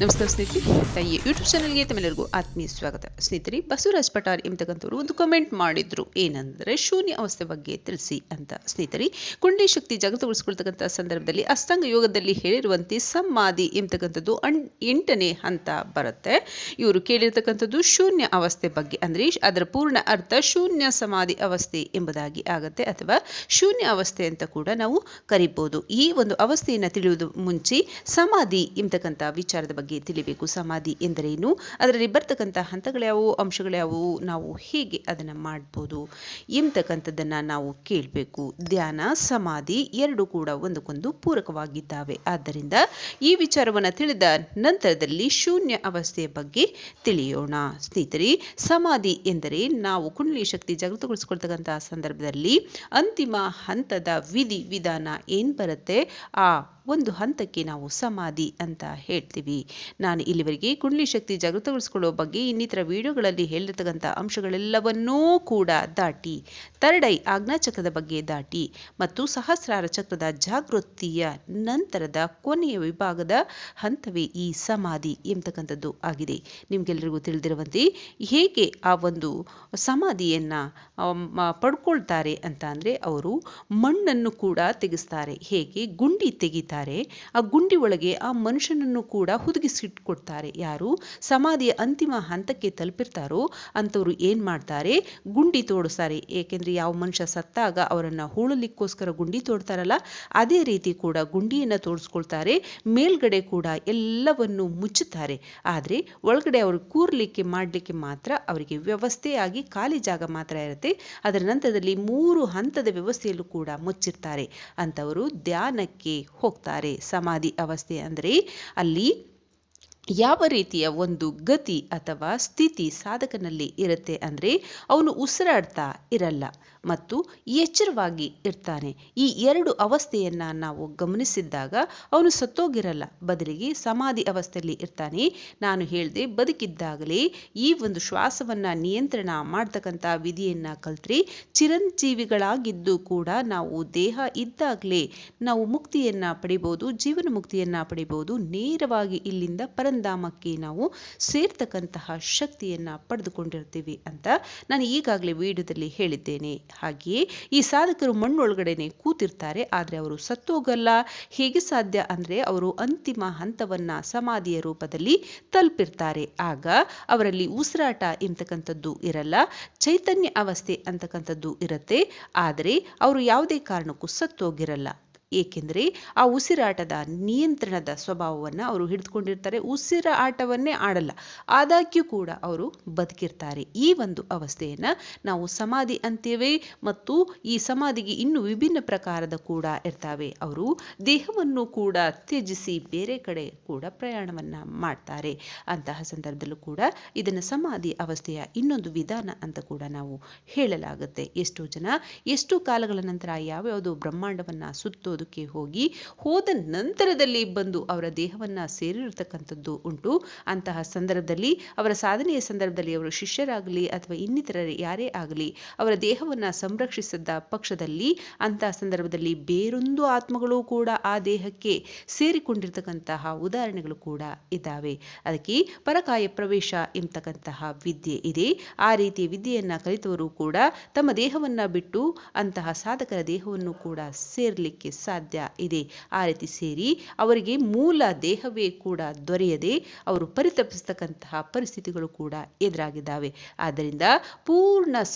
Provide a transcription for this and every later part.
ನಮಸ್ಕಾರ ಸ್ನೇಹಿತರೆ, ತಾಯಿಯ ಯೂಟ್ಯೂಬ್ ಚಾನಲ್ಗೆ ತಮ್ಮೆಲ್ಲರಿಗೂ ಆತ್ಮೀಯ ಸ್ವಾಗತ. ಸ್ನೇಹಿತರೆ, ಬಸವರಾಜ್ ಪಟಾರ್ ಎಂಬತಕ್ಕಂಥವ್ರು ಒಂದು ಕಮೆಂಟ್ ಮಾಡಿದ್ರು. ಏನಂದ್ರೆ ಶೂನ್ಯ ಅವಸ್ಥೆ ಬಗ್ಗೆ ತಿಳಿಸಿ ಅಂತ. ಸ್ನೇಹಿತರೆ, ಕುಂಡಲಿ ಶಕ್ತಿ ಜಾಗೃತಗೊಳಿಸಿಕೊಳ್ತಕ್ಕಂಥ ಸಂದರ್ಭದಲ್ಲಿ ಅಷ್ಟಾಂಗ ಯೋಗದಲ್ಲಿ ಹೇಳಿರುವಂತೆ ಸಮಾಧಿ ಎಂಬತಕ್ಕಂಥದ್ದು 8ನೇ ಹಂತ ಬರುತ್ತೆ. ಇವರು ಕೇಳಿರ್ತಕ್ಕಂಥದ್ದು ಶೂನ್ಯ ಅವಸ್ಥೆ ಬಗ್ಗೆ, ಅಂದ್ರೆ ಅದರ ಪೂರ್ಣ ಅರ್ಥ ಶೂನ್ಯ ಸಮಾಧಿ ಅವಸ್ಥೆ ಎಂಬುದಾಗಿ ಆಗತ್ತೆ, ಅಥವಾ ಶೂನ್ಯ ಅವಸ್ಥೆ ಅಂತ ಕೂಡ ನಾವು ಕರಿಬಹುದು. ಈ ಒಂದು ಅವಸ್ಥೆಯನ್ನು ತಿಳಿಯುವುದು ಮುಂಚೆ ಸಮಾಧಿ ಎಂಬತಕ್ಕಂಥ ವಿಚಾರದ ಬಗ್ಗೆ ತಿಳಿಬೇಕು. ಸಮಾಧಿ ಎಂದರೇನು, ಅದರಲ್ಲಿ ಬರ್ತಕ್ಕಂಥ ಹಂತಗಳ್ಯಾವು, ಅಂಶಗಳ್ಯಾವು, ನಾವು ಹೇಗೆ ಅದನ್ನ ಮಾಡ್ಬೋದು ಎಂಬತಕ್ಕಂಥದ್ದನ್ನ ನಾವು ಕೇಳಬೇಕು. ಧ್ಯಾನ ಸಮಾಧಿ ಎರಡು ಕೂಡ ಒಂದಕ್ಕೊಂದು ಪೂರಕವಾಗಿದ್ದಾವೆ. ಆದ್ದರಿಂದ ಈ ವಿಚಾರವನ್ನು ತಿಳಿದ ನಂತರದಲ್ಲಿ ಶೂನ್ಯ ಅವಸ್ಥೆಯ ಬಗ್ಗೆ ತಿಳಿಯೋಣ. ಸ್ನೇಹಿತರೆ, ಸಮಾಧಿ ಎಂದರೆ ನಾವು ಕುಂಡಲಿ ಶಕ್ತಿ ಜಾಗೃತಗೊಳಿಸಿಕೊಳ್ತಕ್ಕಂತಹ ಸಂದರ್ಭದಲ್ಲಿ ಅಂತಿಮ ಹಂತದ ವಿಧಿ ವಿಧಾನ ಏನ್ ಬರುತ್ತೆ, ಆ ಒಂದು ಹಂತಕ್ಕೆ ನಾವು ಸಮಾಧಿ ಅಂತ ಹೇಳ್ತೀವಿ. ನಾನು ಇಲ್ಲಿವರೆಗೆ ಕುಂಡಲಿ ಶಕ್ತಿ ಜಾಗೃತಗೊಳಿಸಿಕೊಳ್ಳುವ ಬಗ್ಗೆ ಇನ್ನಿತರ ವಿಡಿಯೋಗಳಲ್ಲಿ ಹೇಳಿರ್ತಕ್ಕಂಥ ಅಂಶಗಳೆಲ್ಲವನ್ನೂ ಕೂಡ ದಾಟಿ, ಥರ್ಡ್ ಐ ಆಜ್ಞಾಚಕ್ರದ ಬಗ್ಗೆ ದಾಟಿ ಮತ್ತು ಸಹಸ್ರಾರ ಚಕ್ರದ ಜಾಗೃತಿಯ ನಂತರದ ಕೊನೆಯ ವಿಭಾಗದ ಹಂತವೇ ಈ ಸಮಾಧಿ ಎಂಬತಕ್ಕಂಥದ್ದು ಆಗಿದೆ. ನಿಮ್ಗೆಲ್ಲರಿಗೂ ತಿಳಿದಿರುವಂತೆ ಹೇಗೆ ಆ ಒಂದು ಸಮಾಧಿಯನ್ನ ಪಡ್ಕೊಳ್ತಾರೆ ಅಂತ ಅಂದ್ರೆ, ಅವರು ಮಣ್ಣನ್ನು ಕೂಡ ತೆಗೆಸ್ತಾರೆ. ಹೇಗೆ ಗುಂಡಿ ತೆಗಿತಾರೆ, ಆ ಗುಂಡಿ ಒಳಗೆ ಆ ಮನುಷ್ಯನನ್ನು ಕೂಡ ಹುದುಗಿಸಿಟ್ಕೊಡ್ತಾರೆ. ಯಾರು ಸಮಾಧಿಯ ಅಂತಿಮ ಹಂತಕ್ಕೆ ತಲುಪಿರ್ತಾರೋ ಅಂತವ್ರು ಏನ್ ಮಾಡ್ತಾರೆ, ಗುಂಡಿ ತೋಡಿಸ್ತಾರೆ. ಏಕೆಂದ್ರೆ ಯಾವ ಮನುಷ್ಯ ಸತ್ತಾಗ ಅವರನ್ನ ಹೂಳಲಿಕ್ಕೋಸ್ಕರ ಗುಂಡಿ ತೋಡ್ತಾರಲ್ಲ, ಅದೇ ರೀತಿ ಕೂಡ ಗುಂಡಿಯನ್ನ ತೋಡಿಸ್ಕೊಳ್ತಾರೆ. ಮೇಲ್ಗಡೆ ಕೂಡ ಎಲ್ಲವನ್ನು ಮುಚ್ಚುತ್ತಾರೆ. ಆದ್ರೆ ಒಳಗಡೆ ಅವರು ಕೂರ್ಲಿಕ್ಕೆ ಮಾಡ್ಲಿಕ್ಕೆ ಮಾತ್ರ ಅವರಿಗೆ ವ್ಯವಸ್ಥೆಯಾಗಿ ಖಾಲಿ ಜಾಗ ಮಾತ್ರ ಇರುತ್ತೆ. ಅದರ ನಂತರದಲ್ಲಿ 3 ಹಂತದ ವ್ಯವಸ್ಥೆಯಲ್ಲೂ ಕೂಡ ಮುಚ್ಚಿರ್ತಾರೆ. ಅಂತವರು ಧ್ಯಾನಕ್ಕೆ ಹೋಗ್ತಾರೆ. ಸಮಾಧಿ ಅವಸ್ಥೆ ಅಂದ್ರೆ ಅಲ್ಲಿ ಯಾವ ರೀತಿಯ ಒಂದು ಗತಿ ಅಥವಾ ಸ್ಥಿತಿ ಸಾಧಕನಲ್ಲಿ ಇರುತ್ತೆ ಅಂದ್ರೆ, ಅವನು ಉಸಿರಾಡ್ತಾ ಇರಲ್ಲ ಮತ್ತು ಎಚ್ಚರವಾಗಿ ಇರ್ತಾನೆ. ಈ ಎರಡು ಅವಸ್ಥೆಯನ್ನ ನಾವು ಗಮನಿಸಿದಾಗ ಅವನು ಸತ್ತೋಗಿರಲ್ಲ, ಬದಲಿಗೆ ಸಮಾಧಿ ಅವಸ್ಥೆಯಲ್ಲಿ ಇರ್ತಾನೆ. ನಾನು ಹೇಳ್ದೆ, ಬದುಕಿದ್ದಾಗಲೇ ಈ ಒಂದು ಶ್ವಾಸವನ್ನ ನಿಯಂತ್ರಣ ಮಾಡ್ತಕ್ಕಂಥ ವಿಧಿಯನ್ನ ಕಲ್ತ್ರೆ ಚಿರಂಜೀವಿಗಳಾಗಿದ್ದು ಕೂಡ ನಾವು ದೇಹ ಇದ್ದಾಗಲೇ ನಾವು ಮುಕ್ತಿಯನ್ನ ಪಡಿಬಹುದು, ಜೀವನ ಮುಕ್ತಿಯನ್ನ ಪಡಿಬಹುದು. ನೇರವಾಗಿ ಇಲ್ಲಿಂದ ಪರಂಧಾಮಕ್ಕೆ ನಾವು ಸೇರ್ತಕ್ಕಂತಹ ಶಕ್ತಿಯನ್ನ ಪಡೆದುಕೊಂಡಿರ್ತೀವಿ ಅಂತ ನಾನು ಈಗಾಗಲೇ ವಿಡಿಯೋದಲ್ಲಿ ಹೇಳಿದ್ದೇನೆ. ಹಾಗೆಯೇ ಈ ಸಾಧಕರು ಮಣ್ಣೊಳಗಡೆನೆ ಕೂತಿರ್ತಾರೆ, ಆದ್ರೆ ಅವರು ಸತ್ತೋಗಲ್ಲ. ಹೇಗೆ ಸಾಧ್ಯ ಅಂದ್ರೆ, ಅವರು ಅಂತಿಮ ಹಂತವನ್ನ ಸಮಾಧಿಯ ರೂಪದಲ್ಲಿ ತಲುಪಿರ್ತಾರೆ. ಆಗ ಅವರಲ್ಲಿ ಉಸಿರಾಟ ಎಂತಕ್ಕಂಥದ್ದು ಇರಲ್ಲ, ಚೈತನ್ಯ ಅವಸ್ಥೆ ಅಂತಕ್ಕಂಥದ್ದು ಇರುತ್ತೆ. ಆದರೆ ಅವರು ಯಾವುದೇ ಕಾರಣಕ್ಕೂ ಸತ್ತೋಗಿರಲ್ಲ. ಏಕೆಂದ್ರೆ ಆ ಉಸಿರಾಟದ ನಿಯಂತ್ರಣದ ಸ್ವಭಾವವನ್ನು ಅವರು ಹಿಡಿದುಕೊಂಡಿರ್ತಾರೆ. ಉಸಿರಾಟವನ್ನೇ ಆಡಲ್ಲ, ಆದಾಗ್ಯೂ ಕೂಡ ಅವರು ಬದುಕಿರ್ತಾರೆ. ಈ ಒಂದು ಅವಸ್ಥೆಯನ್ನ ನಾವು ಸಮಾಧಿ ಅಂತೇವೆ. ಮತ್ತು ಈ ಸಮಾಧಿಗೆ ಇನ್ನು ವಿಭಿನ್ನ ಪ್ರಕಾರದ ಕೂಡ ಇರ್ತವೆ. ಅವರು ದೇಹವನ್ನು ಕೂಡ ತ್ಯಜಿಸಿ ಬೇರೆ ಕಡೆ ಕೂಡ ಪ್ರಯಾಣವನ್ನ ಮಾಡ್ತಾರೆ. ಅಂತಹ ಸಂದರ್ಭದಲ್ಲೂ ಕೂಡ ಇದನ್ನ ಸಮಾಧಿ ಅವಸ್ಥೆಯ ಇನ್ನೊಂದು ವಿಧಾನ ಅಂತ ಕೂಡ ನಾವು ಹೇಳಲಾಗುತ್ತೆ. ಎಷ್ಟೋ ಜನ ಎಷ್ಟು ಕಾಲಗಳ ನಂತರ ಯಾವ್ಯಾವುದೋ ಬ್ರಹ್ಮಾಂಡವನ್ನ ಸುತ್ತೋದಕ್ಕೆ ಹೋದ ನಂತರದಲ್ಲಿ ಬಂದು ಅವರ ದೇಹವನ್ನ ಸೇರಿರತಕ್ಕಂಥದ್ದು ಉಂಟು. ಅಂತಹ ಸಂದರ್ಭದಲ್ಲಿ ಅವರ ಸಾಧನೆಯ ಸಂದರ್ಭದಲ್ಲಿ ಅವರು ಶಿಷ್ಯರಾಗಲಿ ಅಥವಾ ಇನ್ನಿತರ ಯಾರೇ ಆಗಲಿ ಅವರ ದೇಹವನ್ನ ಸಂರಕ್ಷಿಸಿದ ಪಕ್ಷದಲ್ಲಿ ಅಂತಹ ಸಂದರ್ಭದಲ್ಲಿ ಬೇರೊಂದು ಆತ್ಮಗಳು ಕೂಡ ಆ ದೇಹಕ್ಕೆ ಸೇರಿಕೊಂಡಿರ್ತಕ್ಕಂತಹ ಉದಾಹರಣೆಗಳು ಕೂಡ ಇದ್ದಾವೆ. ಅದಕ್ಕೆ ಪರಕಾಯ ಪ್ರವೇಶ ಎಂಬತಕ್ಕಂತಹ ವಿದ್ಯೆ ಇದೆ. ಆ ರೀತಿಯ ವಿದ್ಯೆಯನ್ನ ಕಲಿತವರು ಕೂಡ ತಮ್ಮ ದೇಹವನ್ನ ಬಿಟ್ಟು ಅಂತಹ ಸಾಧಕರ ದೇಹವನ್ನು ಕೂಡ ಸೇರ್ಲಿಕ್ಕೆ ಸಾಧ್ಯ ಇದೆ. ಆ ರೀತಿ ಸೇರಿ ಅವರಿಗೆ ಮೂಲ ದೇಹವೇ ಕೂಡ ದೊರೆಯದೆ ಅವರು ಪರಿತಪಿಸತಕ್ಕಂತಹ ಪರಿಸ್ಥಿತಿಗಳು ಕೂಡ ಎದುರಾಗಿದ್ದಾವೆ. ಆದ್ದರಿಂದ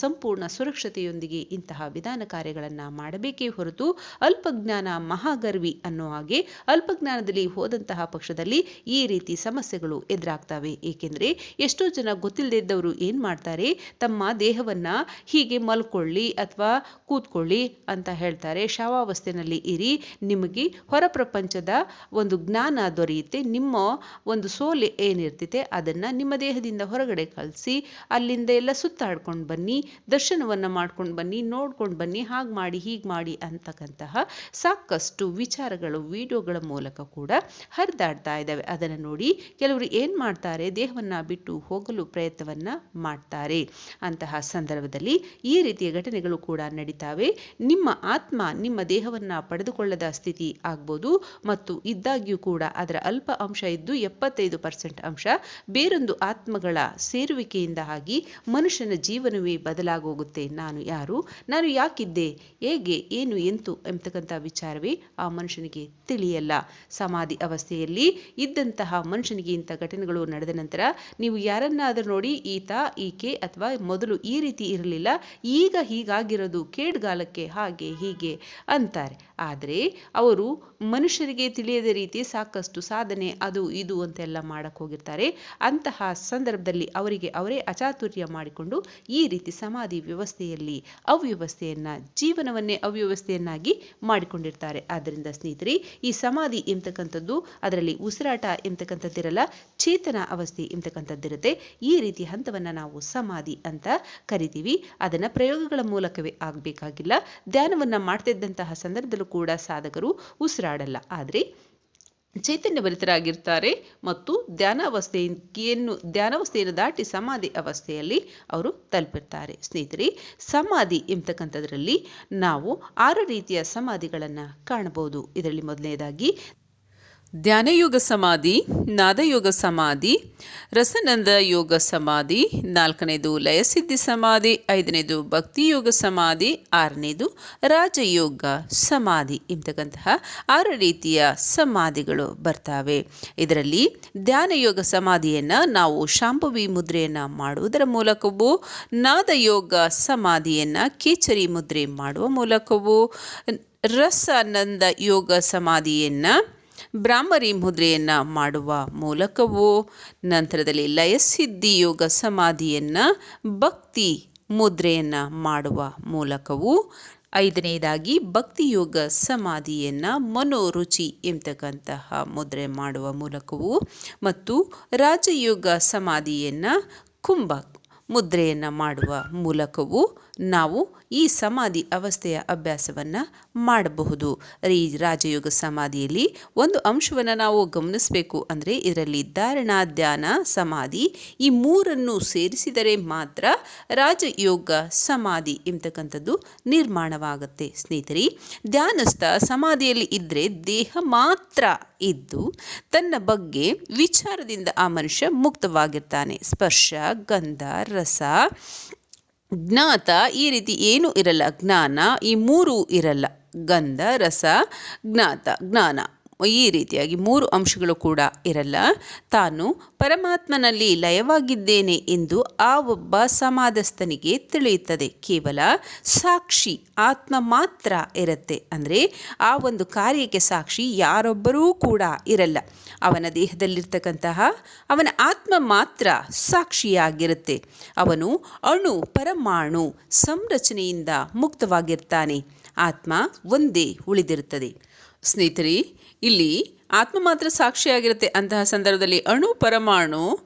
ಸಂಪೂರ್ಣ ಸುರಕ್ಷತೆಯೊಂದಿಗೆ ಇಂತಹ ವಿಧಾನ ಕಾರ್ಯಗಳನ್ನ ಮಾಡಬೇಕೇ ಹೊರತು ಅಲ್ಪಜ್ಞಾನ ಮಹಾಗರ್ವಿ ಅನ್ನೋ ಹಾಗೆ ಅಲ್ಪಜ್ಞಾನದಲ್ಲಿ ಹೋದಂತಹ ಪಕ್ಷದಲ್ಲಿ ಈ ರೀತಿ ಸಮಸ್ಯೆಗಳು ಎದುರಾಗ್ತವೆ. ಏಕೆಂದ್ರೆ ಎಷ್ಟೋ ಜನ ಗೊತ್ತಿಲ್ಲದಿದ್ದವರು ಏನ್ ಮಾಡ್ತಾರೆ, ತಮ್ಮ ದೇಹವನ್ನ ಹೀಗೆ ಮಲ್ಕೊಳ್ಳಿ ಅಥವಾ ಕೂತ್ಕೊಳ್ಳಿ ಅಂತ ಹೇಳ್ತಾರೆ. ಶವಾವಸ್ಥೆಯಲ್ಲಿ ಇರಿ, ನಿಮಗೆ ಹೊರ ಪ್ರಪಂಚದ ಒಂದು ಜ್ಞಾನ ದೊರೆಯುತ್ತೆ. ನಿಮ್ಮ ಒಂದು ಸೋಲೆ ಏನಿರ್ತೈತೆ ಅದನ್ನ ನಿಮ್ಮ ದೇಹದಿಂದ ಹೊರಗಡೆ ಕಳಿಸಿ ಅಲ್ಲಿಂದ ಎಲ್ಲ ಸುತ್ತಾಡ್ಕೊಂಡು ಬನ್ನಿ, ದರ್ಶನವನ್ನ ಮಾಡ್ಕೊಂಡು ಬನ್ನಿ, ನೋಡ್ಕೊಂಡು ಬನ್ನಿ, ಹಾಗೆ ಮಾಡಿ ಹೀಗೆ ಮಾಡಿ ಅಂತಕ್ಕಂತಹ ಸಾಕಷ್ಟು ವಿಚಾರಗಳು ವಿಡಿಯೋಗಳ ಮೂಲಕ ಕೂಡ ಹರಿದಾಡ್ತಾ ಇದ್ದಾವೆ. ಅದನ್ನು ನೋಡಿ ಕೆಲವರು ಏನ್ ಮಾಡ್ತಾರೆ, ದೇಹವನ್ನ ಬಿಟ್ಟು ಹೋಗಲು ಪ್ರಯತ್ನವನ್ನ ಮಾಡ್ತಾರೆ. ಅಂತಹ ಸಂದರ್ಭದಲ್ಲಿ ಈ ರೀತಿಯ ಘಟನೆಗಳು ಕೂಡ ನಡೀತಾವೆ. ನಿಮ್ಮ ಆತ್ಮ ನಿಮ್ಮ ದೇಹವನ್ನ ಪಡೆದು ಕಂಡುಕೊಳ್ಳದ ಸ್ಥಿತಿ ಆಗ್ಬೋದು, ಮತ್ತು ಇದ್ದಾಗ್ಯೂ ಕೂಡ ಅದರ ಅಲ್ಪ ಅಂಶ ಇದ್ದು 75% ಅಂಶ ಬೇರೊಂದು ಆತ್ಮಗಳ ಸೇರುವಿಕೆಯಿಂದ ಆಗಿ ಮನುಷ್ಯನ ಜೀವನವೇ ಬದಲಾಗೋಗುತ್ತೆ. ನಾನು ಯಾರು, ನಾನು ಯಾಕಿದ್ದೆ, ಹೇಗೆ, ಏನು, ಎಂತು ಎಂಬತಕ್ಕಂಥ ವಿಚಾರವೇ ಆ ಮನುಷ್ಯನಿಗೆ ತಿಳಿಯಲ್ಲ. ಸಮಾಧಿ ಅವಸ್ಥೆಯಲ್ಲಿ ಇದ್ದಂತಹ ಮನುಷ್ಯನಿಗೆ ಇಂಥ ಘಟನೆಗಳು ನಡೆದ ನಂತರ ನೀವು ಯಾರನ್ನಾದರೂ ನೋಡಿ, ಈತ, ಈಕೆ ಅಥವಾ ಮೊದಲು ಈ ರೀತಿ ಇರಲಿಲ್ಲ, ಈಗ ಹೀಗಾಗಿರೋದು ಕೇಡ್ಗಾಲಕ್ಕೆ ಹಾಗೆ ಹೀಗೆ ಅಂತಾರೆ. ಆದರೆ ಅವರು ಮನುಷ್ಯರಿಗೆ ತಿಳಿಯದ ರೀತಿ ಸಾಕಷ್ಟು ಸಾಧನೆ ಅದು ಇದು ಅಂತೆಲ್ಲ ಮಾಡಕ್ಕೆ ಹೋಗಿರ್ತಾರೆ. ಅಂತಹ ಸಂದರ್ಭದಲ್ಲಿ ಅವರಿಗೆ ಅವರೇ ಅಚಾತುರ್ಯ ಮಾಡಿಕೊಂಡು ಈ ರೀತಿ ಸಮಾಧಿ ವ್ಯವಸ್ಥೆಯಲ್ಲಿ ಜೀವನವನ್ನೇ ಅವ್ಯವಸ್ಥೆಯನ್ನಾಗಿ ಮಾಡಿಕೊಂಡಿರ್ತಾರೆ. ಆದ್ದರಿಂದ ಸ್ನೇಹಿತರೆ, ಈ ಸಮಾಧಿ ಎಂಬತಕ್ಕಂಥದ್ದು ಅದರಲ್ಲಿ ಉಸಿರಾಟ ಎಂಬತಕ್ಕಂಥದ್ದಿರಲ್ಲ, ಚೇತನ ಅವಸ್ಥೆ ಎಂಬತಕ್ಕಂಥದ್ದಿರುತ್ತೆ. ಈ ರೀತಿ ಹಂತವನ್ನು ನಾವು ಸಮಾಧಿ ಅಂತ ಕರಿತೀವಿ. ಅದನ್ನು ಪ್ರಯೋಗಗಳ ಮೂಲಕವೇ ಆಗಬೇಕಾಗಿಲ್ಲ. ಧ್ಯಾನವನ್ನು ಮಾಡ್ತಿದ್ದಂತಹ ಸಂದರ್ಭದಲ್ಲೂ ಕೂಡ ಸಾಧಕರು ಉಸಿರಾಡಲ್ಲ, ಆದರೆ ಚೈತನ್ಯಭರಿತರಾಗಿರ್ತಾರೆ ಮತ್ತು ಧ್ಯಾನಾವಸ್ಥೆಯನ್ನು ದಾಟಿ ಸಮಾಧಿ ಅವಸ್ಥೆಯಲ್ಲಿ ಅವರು ತಲುಪಿರ್ತಾರೆ. ಸ್ನೇಹಿತರೆ, ಸಮಾಧಿ ಎಂಬತಕ್ಕಂಥದ್ರಲ್ಲಿ ನಾವು 6 ರೀತಿಯ ಸಮಾಧಿಗಳನ್ನು ಕಾಣಬಹುದು. ಇದರಲ್ಲಿ ಮೊದಲನೇದಾಗಿ ಧ್ಯಾನಯೋಗ ಸಮಾಧಿ, ನಾದಯೋಗ ಸಮಾಧಿ, ರಸನಂದ ಯೋಗ ಸಮಾಧಿ, 4ನೇದು ಲಯಸಿದ್ಧಿ ಸಮಾಧಿ, 5ನೇದು ಭಕ್ತಿಯೋಗ ಸಮಾಧಿ, 6ನೇದು ರಾಜಯೋಗ ಸಮಾಧಿ ಎಂಬತಕ್ಕಂತಹ 6 ರೀತಿಯ ಸಮಾಧಿಗಳು ಬರ್ತವೆ. ಇದರಲ್ಲಿ ಧ್ಯಾನಯೋಗ ಸಮಾಧಿಯನ್ನು ನಾವು ಶಾಂಭವಿ ಮುದ್ರೆಯನ್ನು ಮಾಡುವುದರ ಮೂಲಕವೂ, ನಾದಯೋಗ ಸಮಾಧಿಯನ್ನು ಕೇಚರಿ ಮುದ್ರೆ ಮಾಡುವ ಮೂಲಕವೂ, ರಸಾನಂದ ಯೋಗ ಸಮಾಧಿಯನ್ನು ಬ್ರಾಹ್ಮರಿ ಮುದ್ರೆಯನ್ನು ಮಾಡುವ ಮೂಲಕವೂ, ನಂತರದಲ್ಲಿ ಲಯಸಿದ್ಧಿ ಯೋಗ ಸಮಾಧಿಯನ್ನು ಭಕ್ತಿ ಮುದ್ರೆಯನ್ನು ಮಾಡುವ ಮೂಲಕವೂ, 5ನೇದಾಗಿ ಭಕ್ತಿಯೋಗ ಸಮಾಧಿಯನ್ನು ಮನೋರುಚಿ ಎಂಬತಕ್ಕಂತಹ ಮುದ್ರೆ ಮಾಡುವ ಮೂಲಕವೂ, ಮತ್ತು ರಾಜಯೋಗ ಸಮಾಧಿಯನ್ನು ಕುಂಭ ಮುದ್ರೆಯನ್ನು ಮಾಡುವ ಮೂಲಕವೂ ನಾವು ಈ ಸಮಾಧಿ ಅವಸ್ಥೆಯ ಅಭ್ಯಾಸವನ್ನು ಮಾಡಬಹುದು. ಈ ರಾಜಯೋಗ ಸಮಾಧಿಯಲ್ಲಿ ಒಂದು ಅಂಶವನ್ನು ನಾವು ಗಮನಿಸಬೇಕು. ಅಂದರೆ ಇದರಲ್ಲಿ ಧಾರಣ, ಧ್ಯಾನ, ಸಮಾಧಿ ಈ 3 ಸೇರಿಸಿದರೆ ಮಾತ್ರ ರಾಜಯೋಗ ಸಮಾಧಿ ಎಂಬತಕ್ಕಂಥದ್ದು ನಿರ್ಮಾಣವಾಗುತ್ತೆ. ಸ್ನೇಹಿತರೆ, ಧ್ಯಾನಸ್ಥ ಸಮಾಧಿಯಲ್ಲಿ ಇದ್ದರೆ ದೇಹ ಮಾತ್ರ ಇದ್ದು ತನ್ನ ಬಗ್ಗೆ ವಿಚಾರದಿಂದ ಆ ಮನುಷ್ಯ ಮುಕ್ತವಾಗಿರ್ತಾನೆ. ಸ್ಪರ್ಶ, ಗಂಧ, ರಸ, ಜ್ಞಾತ ಈ ರೀತಿ ಏನೂ ಇರಲ್ಲ. ಜ್ಞಾನ ಈ 3 ಇರಲ್ಲ. ಗಂಧ, ರಸ, ಜ್ಞಾನ ಈ ರೀತಿಯಾಗಿ 3 ಅಂಶಗಳು ಕೂಡ ಇರಲ್ಲ. ತಾನು ಪರಮಾತ್ಮನಲ್ಲಿ ಲಯವಾಗಿದ್ದೇನೆ ಎಂದು ಆ ಒಬ್ಬ ಸಮಾಧಸ್ಥನಿಗೆ ತಿಳಿಯುತ್ತದೆ. ಕೇವಲ ಸಾಕ್ಷಿ ಆತ್ಮ ಮಾತ್ರ ಇರುತ್ತೆ. ಅಂದರೆ ಆ ಒಂದು ಕಾರ್ಯಕ್ಕೆ ಸಾಕ್ಷಿ ಯಾರೊಬ್ಬರೂ ಕೂಡ ಇರಲ್ಲ. ಅವನ ದೇಹದಲ್ಲಿರ್ತಕ್ಕಂತಹ ಅವನ ಆತ್ಮ ಮಾತ್ರ ಸಾಕ್ಷಿಯಾಗಿರುತ್ತೆ. ಅವನು ಅಣು ಪರಮಾಣು ಸಂರಚನೆಯಿಂದ ಮುಕ್ತವಾಗಿರ್ತಾನೆ. ಆತ್ಮ ಒಂದೇ ಉಳಿದಿರುತ್ತದೆ. ಸ್ನೇಹಿತರೆ, ಇಲ್ಲಿ ಆತ್ಮ ಮಾತ್ರ ಸಾಕ್ಷಿಯಾಗಿರುತ್ತೆ. ಅಂತಹ ಸಂದರ್ಭದಲ್ಲಿ ಅಣು ಪರಮಾಣು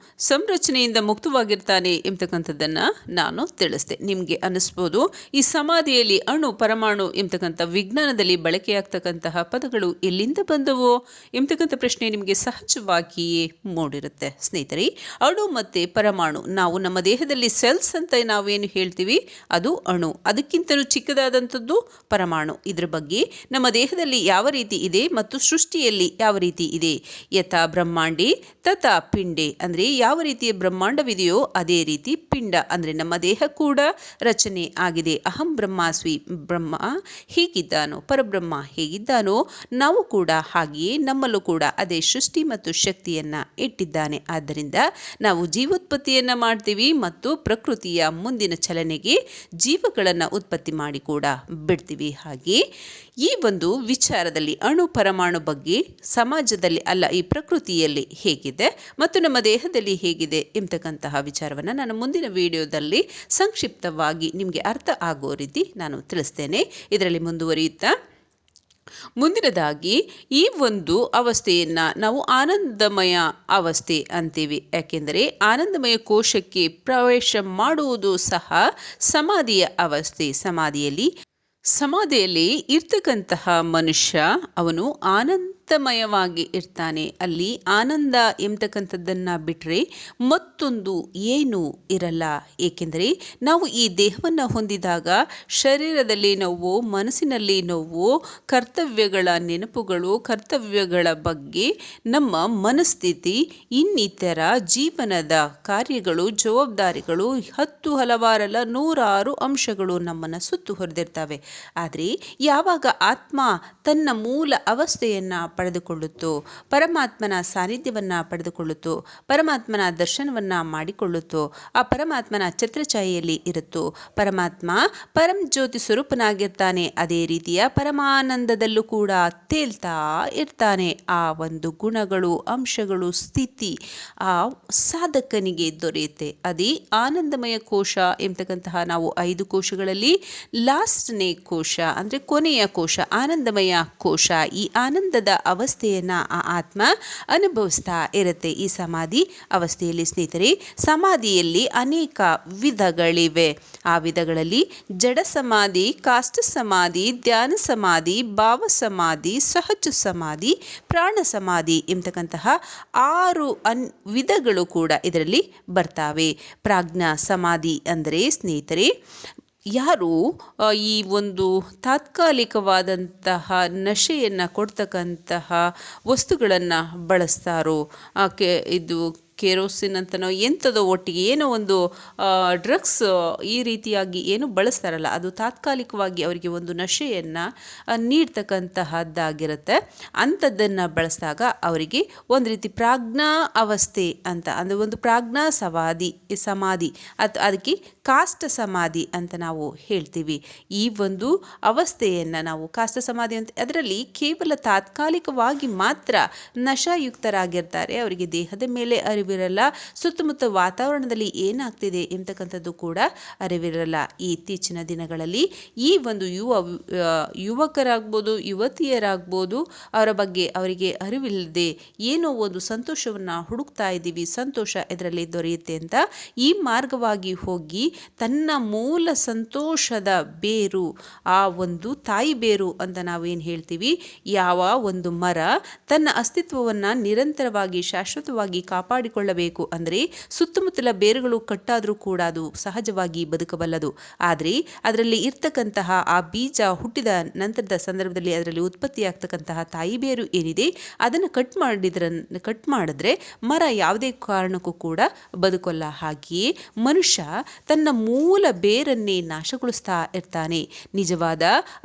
ಸಂರಚನೆಯಿಂದ ಮುಕ್ತವಾಗಿರ್ತಾನೆ ಎಂಬತಕ್ಕಂಥದ್ದನ್ನು ನಾನು ತಿಳಿಸ್ದೆ. ನಿಮಗೆ ಅನ್ನಿಸ್ಬೋದು, ಈ ಸಮಾಧಿಯಲ್ಲಿ ಅಣು ಪರಮಾಣು ಎಂಬತಕ್ಕಂಥ ವಿಜ್ಞಾನದಲ್ಲಿ ಬಳಕೆಯಾಗ್ತಕ್ಕಂತಹ ಪದಗಳು ಎಲ್ಲಿಂದ ಬಂದವೋ ಎಂಬತಕ್ಕಂಥ ಪ್ರಶ್ನೆ ನಿಮಗೆ ಸಹಜವಾಗಿಯೇ ಮೂಡಿರುತ್ತೆ. ಸ್ನೇಹಿತರೆ, ಅಣು ಮತ್ತು ಪರಮಾಣು, ನಾವು ನಮ್ಮ ದೇಹದಲ್ಲಿ ಸೆಲ್ಸ್ ಅಂತ ನಾವೇನು ಹೇಳ್ತೀವಿ ಅದು ಅಣು, ಅದಕ್ಕಿಂತಲೂ ಚಿಕ್ಕದಾದಂಥದ್ದು ಪರಮಾಣು. ಇದರ ಬಗ್ಗೆ ನಮ್ಮ ದೇಹದಲ್ಲಿ ಯಾವ ರೀತಿ ಇದೆ ಮತ್ತು ಸೃಷ್ಟಿಯಲ್ಲಿ ಯಾವ ರೀತಿ ಇದೆ, ಯಥಾ ಬ್ರಹ್ಮಾಂಡಿ ತಥಾ ಪಿಂಡೆ, ಅಂದರೆ ಯಾವ ರೀತಿಯ ಬ್ರಹ್ಮಾಂಡವಿದೆಯೋ ಅದೇ ರೀತಿ ಪಿಂಡ ಅಂದರೆ ನಮ್ಮ ದೇಹ ಕೂಡ ರಚನೆ ಆಗಿದೆ. ಅಹಂ ಬ್ರಹ್ಮಾಸ್ಮಿ, ಬ್ರಹ್ಮ ಹೇಗಿದ್ದಾನೋ, ಪರಬ್ರಹ್ಮ ಹೇಗಿದ್ದಾನೋ ನಾವು ಕೂಡ ಹಾಗೆಯೇ ನಮ್ಮಲ್ಲೂ ಕೂಡ ಅದೇ ಸೃಷ್ಟಿ ಮತ್ತು ಶಕ್ತಿಯನ್ನು ಇಟ್ಟಿದ್ದಾನೆ. ಆದ್ದರಿಂದ ನಾವು ಜೀವೋತ್ಪತ್ತಿಯನ್ನು ಮಾಡ್ತೀವಿ ಮತ್ತು ಪ್ರಕೃತಿಯ ಮುಂದಿನ ಚಲನೆಗೆ ಜೀವಗಳನ್ನು ಉತ್ಪತ್ತಿ ಮಾಡಿ ಕೂಡ ಬಿಡ್ತೀವಿ. ಹಾಗೆ ಈ ಒಂದು ವಿಚಾರದಲ್ಲಿ ಅಣು ಪರಮಾಣು ಬಗ್ಗೆ ಸಮಾಜದಲ್ಲಿ ಅಲ್ಲ, ಈ ಪ್ರಕೃತಿಯಲ್ಲಿ ಹೇಗಿದೆ ಮತ್ತು ನಮ್ಮ ದೇಹದಲ್ಲಿ ಹೇಗಿದೆ ಎಂಬತಕ್ಕಂತಹ ವಿಚಾರವನ್ನು ನಾನು ಮುಂದಿನ ವಿಡಿಯೋದಲ್ಲಿ ಸಂಕ್ಷಿಪ್ತವಾಗಿ ನಿಮಗೆ ಅರ್ಥ ಆಗೋ ರೀತಿ ನಾನು ತಿಳಿಸ್ತೇನೆ. ಇದರಲ್ಲಿ ಮುಂದುವರಿಯುತ್ತಾ ಮುಂದಿನದಾಗಿ ಈ ಒಂದು ಅವಸ್ಥೆಯನ್ನು ನಾವು ಆನಂದಮಯ ಅವಸ್ಥೆ ಅಂತೀವಿ. ಯಾಕೆಂದರೆ ಆನಂದಮಯ ಕೋಶಕ್ಕೆ ಪ್ರವೇಶ ಮಾಡುವುದು ಸಹ ಸಮಾಧಿಯ ಅವಸ್ಥೆ. ಸಮಾಧಿಯಲ್ಲಿ ಇರ್ತಕ್ಕಂತಹ ಮನುಷ್ಯ ಅವನು ಆನಂದಮಯವಾಗಿ ಇರ್ತಾನೆ. ಅಲ್ಲಿ ಆನಂದ ಎಂಬತಕ್ಕಂಥದ್ದನ್ನು ಬಿಟ್ಟರೆ ಮತ್ತೊಂದು ಏನೂ ಇರಲ್ಲ. ಏಕೆಂದರೆ ನಾವು ಈ ದೇಹವನ್ನು ಹೊಂದಿದಾಗ ಶರೀರದಲ್ಲಿ ನೋವು, ಮನಸ್ಸಿನಲ್ಲಿ ನೋವು, ಕರ್ತವ್ಯಗಳ ನೆನಪುಗಳು, ಕರ್ತವ್ಯಗಳ ಬಗ್ಗೆ ನಮ್ಮ ಮನಸ್ಥಿತಿ, ಇನ್ನಿತರ ಜೀವನದ ಕಾರ್ಯಗಳು, ಜವಾಬ್ದಾರಿಗಳು, ಹಲವಾರಲ್ಲ ನೂರಾರು ಅಂಶಗಳು ನಮ್ಮನ್ನು ಸುತ್ತು ಹೊರದಿರ್ತವೆ. ಆದರೆ ಯಾವಾಗ ಆತ್ಮ ತನ್ನ ಮೂಲ ಅವಸ್ಥೆಯನ್ನು ಪಡೆದುಕೊಳ್ಳುತ್ತೋ, ಪರಮಾತ್ಮನ ಸಾನ್ನಿಧ್ಯವನ್ನು ಪಡೆದುಕೊಳ್ಳುತ್ತೋ, ಪರಮಾತ್ಮನ ದರ್ಶನವನ್ನು ಮಾಡಿಕೊಳ್ಳುತ್ತೋ, ಆ ಪರಮಾತ್ಮನ ಛತ್ರಛಾಯೆಯಲ್ಲಿ ಇರುತ್ತೋ, ಪರಮಾತ್ಮ ಪರಂ ಜ್ಯೋತಿ ಸ್ವರೂಪನಾಗಿರ್ತಾನೆ. ಅದೇ ರೀತಿಯ ಪರಮಾನಂದದಲ್ಲೂ ಕೂಡ ತೇಲ್ತಾ ಇರ್ತಾನೆ. ಆ ಒಂದು ಗುಣಗಳು, ಅಂಶಗಳು, ಸ್ಥಿತಿ ಆ ಸಾಧಕನಿಗೆ ದೊರೆಯುತ್ತೆ. ಅದೇ ಆನಂದಮಯ ಕೋಶ ಎಂಬತಕ್ಕಂತಹ ನಾವು 5 ಕೋಶಗಳಲ್ಲಿ ಲಾಸ್ಟ್ನೇ ಕೋಶ ಅಂದರೆ ಕೊನೆಯ ಕೋಶ ಆನಂದಮಯ ಕೋಶ. ಈ ಆನಂದದ ಅವಸ್ಥೆಯನ್ನು ಆ ಆತ್ಮ ಅನುಭವಿಸ್ತಾ ಇರುತ್ತೆ. ಈ ಸಮಾಧಿ ಅವಸ್ಥೆಯಲ್ಲಿ ಸ್ನೇಹಿತರೆ, ಸಮಾಧಿಯಲ್ಲಿ ಅನೇಕ ವಿಧಗಳಿವೆ. ಆ ವಿಧಗಳಲ್ಲಿ ಜಡ ಸಮಾಧಿ, ಕಾಷ್ಟ ಸಮಾಧಿ, ಧ್ಯಾನ ಸಮಾಧಿ, ಭಾವ ಸಮಾಧಿ, ಸಹಜ ಸಮಾಧಿ, ಪ್ರಾಣ ಸಮಾಧಿ ಎಂಬತಕ್ಕಂತಹ 6 ವಿಧಗಳು ಕೂಡ ಇದರಲ್ಲಿ ಬರ್ತಾವೆ. ಪ್ರಾಜ್ಞಾ ಸಮಾಧಿ ಅಂದರೆ ಸ್ನೇಹಿತರೆ, ಯಾರು ಈ ಒಂದು ತಾತ್ಕಾಲಿಕವಾದಂತಹ ನಶೆಯನ್ನು ಕೊಡ್ತಕ್ಕಂತಹ ವಸ್ತುಗಳನ್ನು ಬಳಸ್ತಾರೋ, ಇದು ಕೆರೋಸಿನ್ ಅಂತನೋ ಎಂಥದೋ ಒಟ್ಟಿಗೆ ಏನೋ ಒಂದು ಡ್ರಗ್ಸ್ ಈ ರೀತಿಯಾಗಿ ಏನು ಬಳಸ್ತಾರಲ್ಲ, ಅದು ತಾತ್ಕಾಲಿಕವಾಗಿ ಅವರಿಗೆ ಒಂದು ನಶೆಯನ್ನು ನೀಡ್ತಕ್ಕಂತಹದ್ದಾಗಿರುತ್ತೆ. ಅಂಥದ್ದನ್ನು ಬಳಸಿದಾಗ ಅವರಿಗೆ ಒಂದು ರೀತಿ ಪ್ರಾಜ್ಞಾ ಅವಸ್ಥೆ ಅಂತ, ಅಂದರೆ ಒಂದು ಪ್ರಾಜ್ಞಾ ಸಮಾಧಿ ಅದಕ್ಕೆ ಕಾಷ್ಟ ಸಮಾಧಿ ಅಂತ ನಾವು ಹೇಳ್ತೀವಿ. ಈ ಒಂದು ಅವಸ್ಥೆಯನ್ನು ನಾವು ಕಾಷ್ಟ ಸಮಾಧಿ ಅಂತ, ಅದರಲ್ಲಿ ಕೇವಲ ತಾತ್ಕಾಲಿಕವಾಗಿ ಮಾತ್ರ ನಶಾಯುಕ್ತರಾಗಿರ್ತಾರೆ. ಅವರಿಗೆ ದೇಹದ ಮೇಲೆ ಅರಿವಿರಲ್ಲ, ಸುತ್ತಮುತ್ತ ವಾತಾವರಣದಲ್ಲಿ ಏನಾಗ್ತಿದೆ ಎಂಬತಕ್ಕಂಥದ್ದು ಕೂಡ ಅರಿವಿರಲ್ಲ. ಈ ಇತ್ತೀಚಿನ ದಿನಗಳಲ್ಲಿ ಈ ಒಂದು ಯುವಕರಾಗ್ಬೋದು, ಯುವತಿಯರಾಗ್ಬೋದು, ಅವರ ಬಗ್ಗೆ ಅವರಿಗೆ ಅರಿವಿಲ್ಲದೆ ಏನೋ ಒಂದು ಸಂತೋಷವನ್ನು ಹುಡುಕ್ತಾ ಇದ್ದೀವಿ, ಸಂತೋಷ ಇದರಲ್ಲಿ ದೊರೆಯುತ್ತೆ ಅಂತ ಈ ಮಾರ್ಗವಾಗಿ ಹೋಗಿ ತನ್ನ ಮೂಲ ಸಂತೋಷದ ಬೇರು, ಆ ಒಂದು ತಾಯಿ ಬೇರು ಅಂತ ನಾವೇನು ಹೇಳ್ತೀವಿ, ಯಾವ ಒಂದು ಮರ ತನ್ನ ಅಸ್ತಿತ್ವವನ್ನು ನಿರಂತರವಾಗಿ ಶಾಶ್ವತವಾಗಿ ಕಾಪಾಡಿಕೊಳ್ಳಬೇಕು ಅಂದರೆ ಸುತ್ತಮುತ್ತಲ ಬೇರುಗಳು ಕಟ್ಟಾದರೂ ಕೂಡ ಅದು ಸಹಜವಾಗಿ ಬದುಕಬಲ್ಲದು. ಆದರೆ ಅದರಲ್ಲಿ ಇರ್ತಕ್ಕಂತಹ ಆ ಬೀಜ ಹುಟ್ಟಿದ ನಂತರದ ಸಂದರ್ಭದಲ್ಲಿ ಅದರಲ್ಲಿ ಉತ್ಪತ್ತಿಯಾಗ್ತಕ್ಕಂತಹ ತಾಯಿ ಬೇರು ಏನಿದೆ ಅದನ್ನು ಕಟ್ ಮಾಡಿದ್ರೆ ಮರ ಯಾವುದೇ ಕಾರಣಕ್ಕೂ ಕೂಡ ಬದುಕಲ್ಲ. ಹಾಗೆಯೇ ಮನುಷ್ಯ ತನ್ನ ಮೂಲ ಬೇರನ್ನೇ ನಾಶಗೊಳಿಸ್ತಾ ಇರ್ತಾನೆ. ನಿಜವಾದ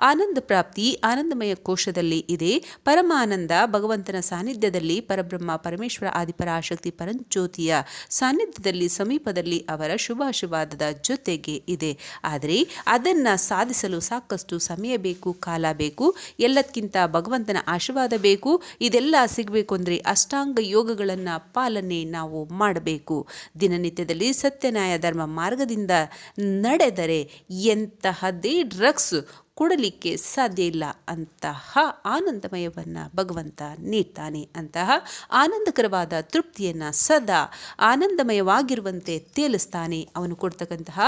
ಆನಂದ ಪ್ರಾಪ್ತಿ ಆನಂದಮಯ ಕೋಶದಲ್ಲಿ ಇದೆ. ಪರಮಾನಂದ ಭಗವಂತನ ಸಾನ್ನಿಧ್ಯದಲ್ಲಿ, ಪರಬ್ರಹ್ಮ ಪರಮೇಶ್ವರ ಆದಿಪರಾಶಕ್ತಿ ಪರಂಜ್ಯೋತಿಯ ಸಾನ್ನಿಧ್ಯದಲ್ಲಿ, ಸಮೀಪದಲ್ಲಿ ಅವರ ಶುಭಾಶೀರ್ವಾದದ ಜೊತೆಗೆ ಇದೆ. ಆದರೆ ಅದನ್ನು ಸಾಧಿಸಲು ಸಾಕಷ್ಟು ಸಮಯ ಬೇಕು, ಕಾಲ ಬೇಕು, ಎಲ್ಲದಕ್ಕಿಂತ ಭಗವಂತನ ಆಶೀರ್ವಾದ ಬೇಕು. ಇದೆಲ್ಲ ಸಿಗಬೇಕು ಅಂದರೆ ಅಷ್ಟಾಂಗ ಯೋಗಗಳನ್ನು ಪಾಲನೆ ನಾವು ಮಾಡಬೇಕು. ದಿನನಿತ್ಯದಲ್ಲಿ ಸತ್ಯನ್ಯಾಯ ಧರ್ಮ ಮಾರ್ಗದಿಂದ ನಡೆದರೆ ಎಂತಹದೇ ಡ್ರಗ್ಸ್ ಕೊಡಲಿಕ್ಕೆ ಸಾಧ್ಯ ಇಲ್ಲ. ಅಂತಹ ಆನಂದಮಯವನ್ನು ಭಗವಂತ ನೀಡ್ತಾನೆ. ಅಂತಹ ಆನಂದಕರವಾದ ತೃಪ್ತಿಯನ್ನು ಸದಾ ಆನಂದಮಯವಾಗಿರುವಂತೆ ತೇಲಿಸ್ತಾನೆ. ಅವನು ಕೊಡ್ತಕ್ಕಂತಹ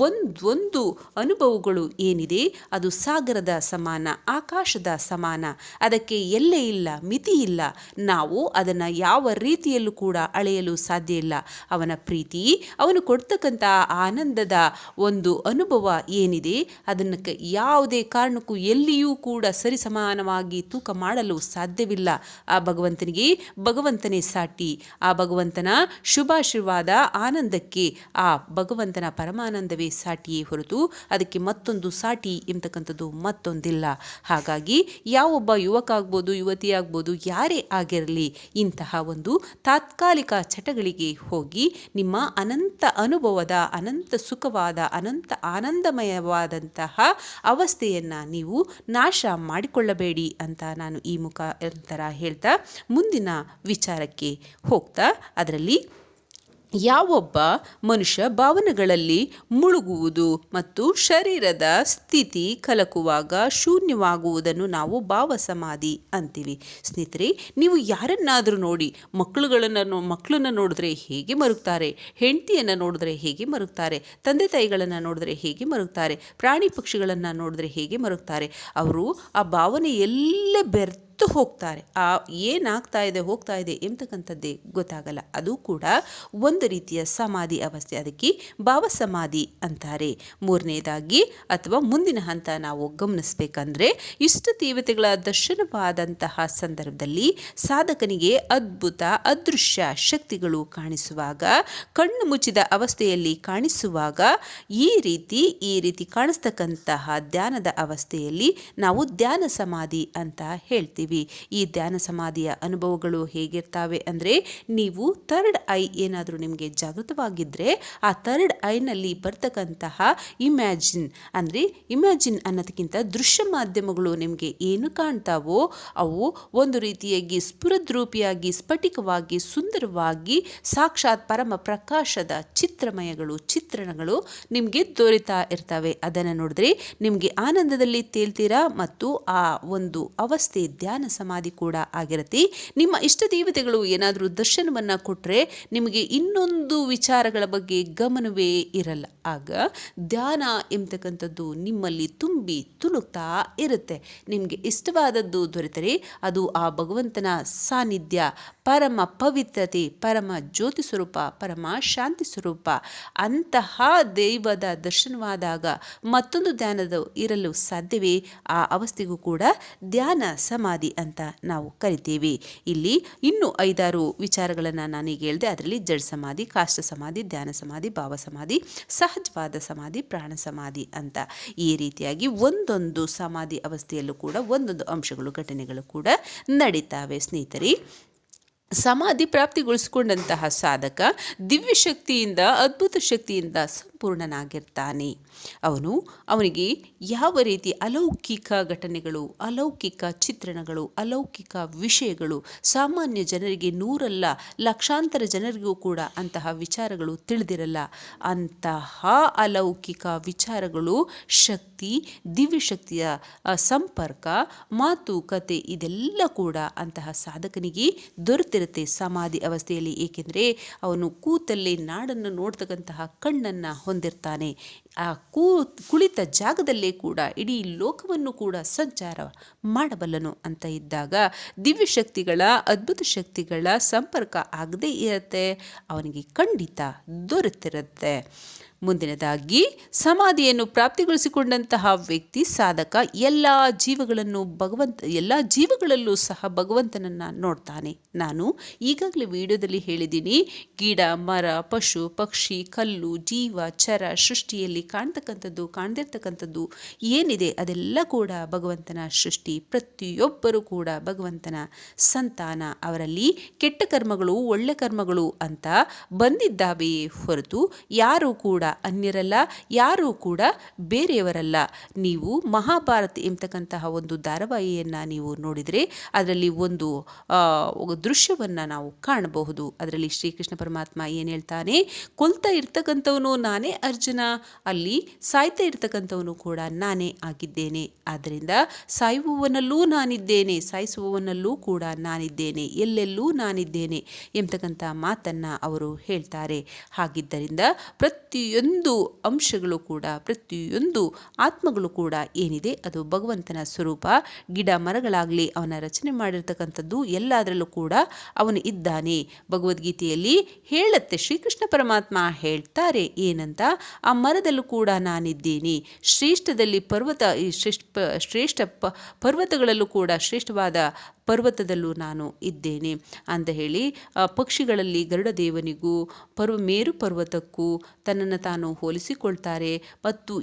ಒಂದೊಂದು ಅನುಭವಗಳು ಏನಿದೆ ಅದು ಸಾಗರದ ಸಮಾನ, ಆಕಾಶದ ಸಮಾನ. ಅದಕ್ಕೆ ಎಲ್ಲೇ ಇಲ್ಲ, ಮಿತಿ ಇಲ್ಲ. ನಾವು ಅದನ್ನು ಯಾವ ರೀತಿಯಲ್ಲೂ ಕೂಡ ಅಳೆಯಲು ಸಾಧ್ಯ ಇಲ್ಲ. ಅವನ ಪ್ರೀತಿ, ಅವನು ಕೊಡ್ತಕ್ಕಂತಹ ಆನಂದದ ಒಂದು ಅನುಭವ ಏನಿದೆ ಅದನ್ನು ಯಾವುದೇ ಕಾರಣಕ್ಕೂ ಎಲ್ಲಿಯೂ ಕೂಡ ಸರಿಸಮಾನವಾಗಿ ತೂಕ ಮಾಡಲು ಸಾಧ್ಯವಿಲ್ಲ. ಆ ಭಗವಂತನಿಗೆ ಭಗವಂತನೇ ಸಾಟಿ. ಆ ಭಗವಂತನ ಶುಭಾಶೀರ್ವಾದ ಆನಂದಕ್ಕೆ ಆ ಭಗವಂತನ ಪರಮಾನಂದವೇ ಸಾಟಿಯೇ ಹೊರತು ಅದಕ್ಕೆ ಮತ್ತೊಂದು ಸಾಟಿ ಎಂಬತಕ್ಕಂಥದ್ದು ಮತ್ತೊಂದಿಲ್ಲ. ಹಾಗಾಗಿ ಯಾವೊಬ್ಬ ಯುವಕ ಆಗ್ಬೋದು, ಯುವತಿ ಆಗ್ಬೋದು, ಯಾರೇ ಆಗಿರಲಿ, ಇಂತಹ ಒಂದು ತಾತ್ಕಾಲಿಕ ಚಟಗಳಿಗೆ ಹೋಗಿ ನಿಮ್ಮ ಅನಂತ ಅನುಭವದ, ಅನಂತ ಸುಖವಾದ, ಅನಂತ ಆನಂದಮಯವಾದಂತಹ ಅವಸ್ಥೆಯನ್ನು ನೀವು ನಾಶ ಮಾಡಿಕೊಳ್ಳಬೇಡಿ ಅಂತ ನಾನು ಈ ಮುಖಾಂತರ ಹೇಳ್ತಾ ಮುಂದಿನ ವಿಚಾರಕ್ಕೆ ಹೋಗ್ತಾ, ಅದರಲ್ಲಿ ಯಾವೊಬ್ಬ ಮನುಷ್ಯ ಭಾವನೆಗಳಲ್ಲಿ ಮುಳುಗುವುದು ಮತ್ತು ಶರೀರದ ಸ್ಥಿತಿ ಕಲಕುವಾಗ ಶೂನ್ಯವಾಗುವುದನ್ನು ನಾವು ಭಾವ ಸಮಾಧಿ ಅಂತೀವಿ. ಸ್ನೇಹಿತರೆ, ನೀವು ಯಾರನ್ನಾದರೂ ನೋಡಿ, ಮಕ್ಕಳನ್ನು ನೋಡಿದ್ರೆ ಹೇಗೆ ಮರುಗ್ತಾರೆ, ಹೆಂಡತಿಯನ್ನು ನೋಡಿದ್ರೆ ಹೇಗೆ ಮರುಗ್ತಾರೆ, ತಂದೆ ತಾಯಿಗಳನ್ನು ನೋಡಿದ್ರೆ ಹೇಗೆ ಮರುಗ್ತಾರೆ, ಪ್ರಾಣಿ ಪಕ್ಷಿಗಳನ್ನು ನೋಡಿದ್ರೆ ಹೇಗೆ ಮರುಗ್ತಾರೆ. ಅವರು ಆ ಭಾವನೆ ಎಲ್ಲೇ ಮರೆತು ಹೋಗ್ತಾರೆ. ಏನಾಗ್ತಾ ಇದೆ ಹೋಗ್ತಾ ಇದೆ ಎಂಬತಕ್ಕಂಥದ್ದೇ ಗೊತ್ತಾಗಲ್ಲ. ಅದು ಕೂಡ ಒಂದು ರೀತಿಯ ಸಮಾಧಿ ಅವಸ್ಥೆ, ಅದಕ್ಕೆ ಭಾವ ಸಮಾಧಿ ಅಂತಾರೆ. ಮೂರನೇದಾಗಿ ಅಥವಾ ಮುಂದಿನ ಹಂತ ನಾವು ಗಮನಿಸಬೇಕಂದ್ರೆ ಇಷ್ಟ ದೇವತೆಗಳ ದರ್ಶನವಾದಂತಹ ಸಂದರ್ಭದಲ್ಲಿ ಸಾಧಕನಿಗೆ ಅದ್ಭುತ ಅದೃಶ್ಯ ಶಕ್ತಿಗಳು ಕಾಣಿಸುವಾಗ, ಕಣ್ಣು ಮುಚ್ಚಿದ ಅವಸ್ಥೆಯಲ್ಲಿ ಕಾಣಿಸುವಾಗ ಈ ರೀತಿ ಕಾಣಿಸ್ತಕ್ಕಂತಹ ಧ್ಯಾನದ ಅವಸ್ಥೆಯಲ್ಲಿ ನಾವು ಧ್ಯಾನ ಸಮಾಧಿ ಅಂತ ಹೇಳ್ತೀವಿ. ಈ ಧ್ಯಾನ ಸಮಾಧಿಯ ಅನುಭವಗಳು ಹೇಗಿರ್ತಾವೆ ಅಂದರೆ, ನೀವು ಥರ್ಡ್ ಐ ಏನಾದರೂ ನಿಮಗೆ ಜಾಗೃತವಾಗಿದ್ದರೆ ಆ ಥರ್ಡ್ ಐನಲ್ಲಿ ಬರ್ತಕ್ಕಂತಹ ಇಮ್ಯಾಜಿನ್ ಅನ್ನೋದಕ್ಕಿಂತ ದೃಶ್ಯ ಮಾಧ್ಯಮಗಳು ನಿಮಗೆ ಏನು ಕಾಣ್ತಾವೋ ಅವು ಒಂದು ರೀತಿಯಾಗಿ ಸ್ಫುರದ್ರೂಪಿಯಾಗಿ ಸ್ಫಟಿಕವಾಗಿ ಸುಂದರವಾಗಿ ಸಾಕ್ಷಾತ್ ಪರಮ ಪ್ರಕಾಶದ ಚಿತ್ರಣಗಳು ನಿಮಗೆ ದೊರೆತಾ ಇರ್ತವೆ. ಅದನ್ನು ನೋಡಿದ್ರೆ ನಿಮಗೆ ಆನಂದದಲ್ಲಿ ತೇಲ್ತೀರಾ ಮತ್ತು ಆ ಒಂದು ಅವಸ್ಥೆ ಧ್ಯಾನ ಸಮಾಧಿ ಕೂಡ ಆಗಿರುತ್ತೆ. ನಿಮ್ಮ ಇಷ್ಟ ದೇವತೆಗಳು ಏನಾದರೂ ದರ್ಶನವನ್ನು ಕೊಟ್ಟರೆ ನಿಮಗೆ ಇನ್ನೊಂದು ವಿಚಾರಗಳ ಬಗ್ಗೆ ಗಮನವೇ ಇರಲ್ಲ. ಆಗ ಧ್ಯಾನ ಎಂಬತಕ್ಕಂಥದ್ದು ನಿಮ್ಮಲ್ಲಿ ತುಂಬಿ ತುಳುಕ್ತಾ ಇರುತ್ತೆ. ನಿಮಗೆ ಇಷ್ಟವಾದದ್ದು ದೊರೆತರೆ ಅದು ಆ ಭಗವಂತನ ಸಾನ್ನಿಧ್ಯ, ಪರಮ ಪವಿತ್ರತೆ, ಪರಮ ಜ್ಯೋತಿ ಸ್ವರೂಪ, ಪರಮ ಶಾಂತಿ ಸ್ವರೂಪ. ಅಂತಹ ದೈವದ ದರ್ಶನವಾದಾಗ ಮತ್ತೊಂದು ಧ್ಯಾನದ ಇರಲು ಸಾಧ್ಯವೇ? ಆ ಅವಸ್ಥೆಗೂ ಕೂಡ ಧ್ಯಾನ ಸಮಾಧಿ ಅಂತ ನಾವು ಕರಿತೀವಿ. ಇಲ್ಲಿ ಇನ್ನೂ 5-6 ವಿಚಾರಗಳನ್ನು ನಾನೀಗ ಹೇಳಿದೆ. ಅದರಲ್ಲಿ ಜಡ್ ಸಮಾಧಿ, ಕಾಷ್ಟ ಸಮಾಧಿ, ಧ್ಯಾನ ಸಮಾಧಿ, ಭಾವ ಸಮಾಧಿ, ಸಹಜವಾದ ಸಮಾಧಿ, ಪ್ರಾಣ ಸಮಾಧಿ ಅಂತ ಈ ರೀತಿಯಾಗಿ ಒಂದೊಂದು ಸಮಾಧಿ ಅವಸ್ಥೆಯಲ್ಲೂ ಕೂಡ ಒಂದೊಂದು ಅಂಶಗಳು, ಘಟನೆಗಳು ಕೂಡ ನಡೀತಾವೆ. ಸ್ನೇಹಿತರೆ, ಸಮಾಧಿ ಪ್ರಾಪ್ತಿಗೊಳಿಸಿಕೊಂಡಂತಹ ಸಾಧಕ ದಿವ್ಯ ಶಕ್ತಿಯಿಂದ, ಅದ್ಭುತ ಶಕ್ತಿಯಿಂದ ಸಂಪೂರ್ಣನಾಗಿರ್ತಾನೆ. ಅವನಿಗೆ ಯಾವ ರೀತಿ ಅಲೌಕಿಕ ಘಟನೆಗಳು, ಅಲೌಕಿಕ ಚಿತ್ರಣಗಳು, ಅಲೌಕಿಕ ವಿಷಯಗಳು ಸಾಮಾನ್ಯ ಜನರಿಗೆ, ನೂರಲ್ಲ ಲಕ್ಷಾಂತರ ಜನರಿಗೂ ಕೂಡ ಅಂತಹ ವಿಚಾರಗಳು ತಿಳಿದಿರಲ್ಲ. ಅಂತಹ ಅಲೌಕಿಕ ವಿಚಾರಗಳು, ಶಕ್ತಿ, ದಿವ್ಯ ಶಕ್ತಿಯ ಸಂಪರ್ಕ, ಮಾತುಕತೆ ಇದೆಲ್ಲ ಕೂಡ ಅಂತಹ ಸಾಧಕನಿಗೆ ದೊರೆತಿರುತ್ತೆ ಸಮಾಧಿ ಅವಸ್ಥೆಯಲ್ಲಿ. ಏಕೆಂದರೆ ಅವನು ಕೂತಲ್ಲೇ ನಾಡನ್ನು ನೋಡ್ತಕ್ಕಂತಹ ಕಣ್ಣನ್ನು ಹೊಂದಿರ್ತಾನೆ. ಆ ಕುಳಿತ ಜಾಗದಲ್ಲೇ ಕೂಡ ಇಡೀ ಲೋಕವನ್ನು ಕೂಡ ಸಂಚಾರ ಮಾಡಬಲ್ಲನು ಅಂತ ಇದ್ದಾಗ ದಿವ್ಯ ಶಕ್ತಿಗಳ, ಅದ್ಭುತ ಶಕ್ತಿಗಳ ಸಂಪರ್ಕ ಆಗದೇ ಇರುತ್ತೆ, ಅವನಿಗೆ ಖಂಡಿತ ದೊರೆತಿರುತ್ತೆ. ಮುಂದಿನದಾಗಿ, ಸಮಾಧಿಯನ್ನು ಪ್ರಾಪ್ತಿಗೊಳಿಸಿಕೊಂಡಂತಹ ವ್ಯಕ್ತಿ ಸಾಧಕ ಎಲ್ಲ ಜೀವಗಳಲ್ಲೂ ಸಹ ಭಗವಂತನನ್ನು ನೋಡ್ತಾನೆ. ನಾನು ಈಗಾಗಲೇ ವಿಡಿಯೋದಲ್ಲಿ ಹೇಳಿದ್ದೀನಿ, ಗಿಡ, ಮರ, ಪಶು, ಪಕ್ಷಿ, ಕಲ್ಲು, ಜೀವ, ಚರ, ಸೃಷ್ಟಿಯಲ್ಲಿ ಕಾಣ್ದಿರ್ತಕ್ಕಂಥದ್ದು ಏನಿದೆ ಅದೆಲ್ಲ ಕೂಡ ಭಗವಂತನ ಸೃಷ್ಟಿ. ಪ್ರತಿಯೊಬ್ಬರೂ ಕೂಡ ಭಗವಂತನ ಸಂತಾನ. ಅವರಲ್ಲಿ ಕೆಟ್ಟ ಕರ್ಮಗಳು, ಒಳ್ಳೆ ಕರ್ಮಗಳು ಅಂತ ಬಂದಿದ್ದಾವೆಯೇ ಹೊರತು ಯಾರೂ ಕೂಡ ಅನ್ಯರಲ್ಲ, ಯಾರೂ ಕೂಡ ಬೇರೆಯವರಲ್ಲ. ನೀವು ಮಹಾಭಾರತ ಎಂಬತಕ್ಕಂತಹ ಒಂದು ಧಾರಾವಾಹಿಯನ್ನು ನೀವು ನೋಡಿದರೆ ಅದರಲ್ಲಿ ಒಂದು ದೃಶ್ಯವನ್ನು ನಾವು ಕಾಣಬಹುದು. ಅದರಲ್ಲಿ ಶ್ರೀಕೃಷ್ಣ ಪರಮಾತ್ಮ ಏನು ಹೇಳ್ತಾನೆ, ಕೊಲ್ತಾ ಇರ್ತಕ್ಕಂಥವನು ನಾನೇ ಅರ್ಜುನ, ಅಲ್ಲಿ ಸಾಯ್ತಾ ಇರ್ತಕ್ಕಂಥವನು ಕೂಡ ನಾನೇ ಆಗಿದ್ದೇನೆ. ಆದ್ದರಿಂದ ಸಾಯುವವನಲ್ಲೂ ನಾನಿದ್ದೇನೆ, ಸಾಯಿಸುವವನಲ್ಲೂ ಕೂಡ ನಾನಿದ್ದೇನೆ, ಎಲ್ಲೆಲ್ಲೂ ನಾನಿದ್ದೇನೆ ಎಂಬತಕ್ಕಂಥ ಮಾತನ್ನು ಅವರು ಹೇಳ್ತಾರೆ. ಹಾಗಿದ್ದರಿಂದ ಪ್ರತಿಯೊಂದು ಅಂಶಗಳು ಕೂಡ, ಪ್ರತಿಯೊಂದು ಆತ್ಮಗಳು ಕೂಡ ಏನಿದೆ ಅದು ಭಗವಂತನ ಸ್ವರೂಪ. ಗಿಡ ಮರಗಳಾಗಲಿ ಅವನ ರಚನೆ ಮಾಡಿರ್ತಕ್ಕಂಥದ್ದು ಎಲ್ಲದರಲ್ಲೂ ಕೂಡ ಅವನು ಇದ್ದಾನೆ. ಭಗವದ್ಗೀತೆಯಲ್ಲಿ ಹೇಳುತ್ತೆ, ಶ್ರೀಕೃಷ್ಣ ಪರಮಾತ್ಮ ಹೇಳ್ತಾರೆ ಏನಂತ, ಆ ಮರದಲ್ಲೂ ಕೂಡ ನಾನಿದ್ದೇನೆ, ಶ್ರೇಷ್ಠದಲ್ಲಿ ಶ್ರೇಷ್ಠ ಪರ್ವತಗಳಲ್ಲೂ ಕೂಡ ಶ್ರೇಷ್ಠವಾದ ಪರ್ವತದಲ್ಲೂ ನಾನು ಇದ್ದೇನೆ ಅಂತ ಹೇಳಿ, ಪಕ್ಷಿಗಳಲ್ಲಿ ಗರುಡದೇವನಿಗೂ ಮೇರು ಪರ್ವತಕ್ಕೂ ತನ್ನನ್ನು ತಾನು ಹೋಲಿಸಿಕೊಳ್ತಾರೆ. ಮತ್ತು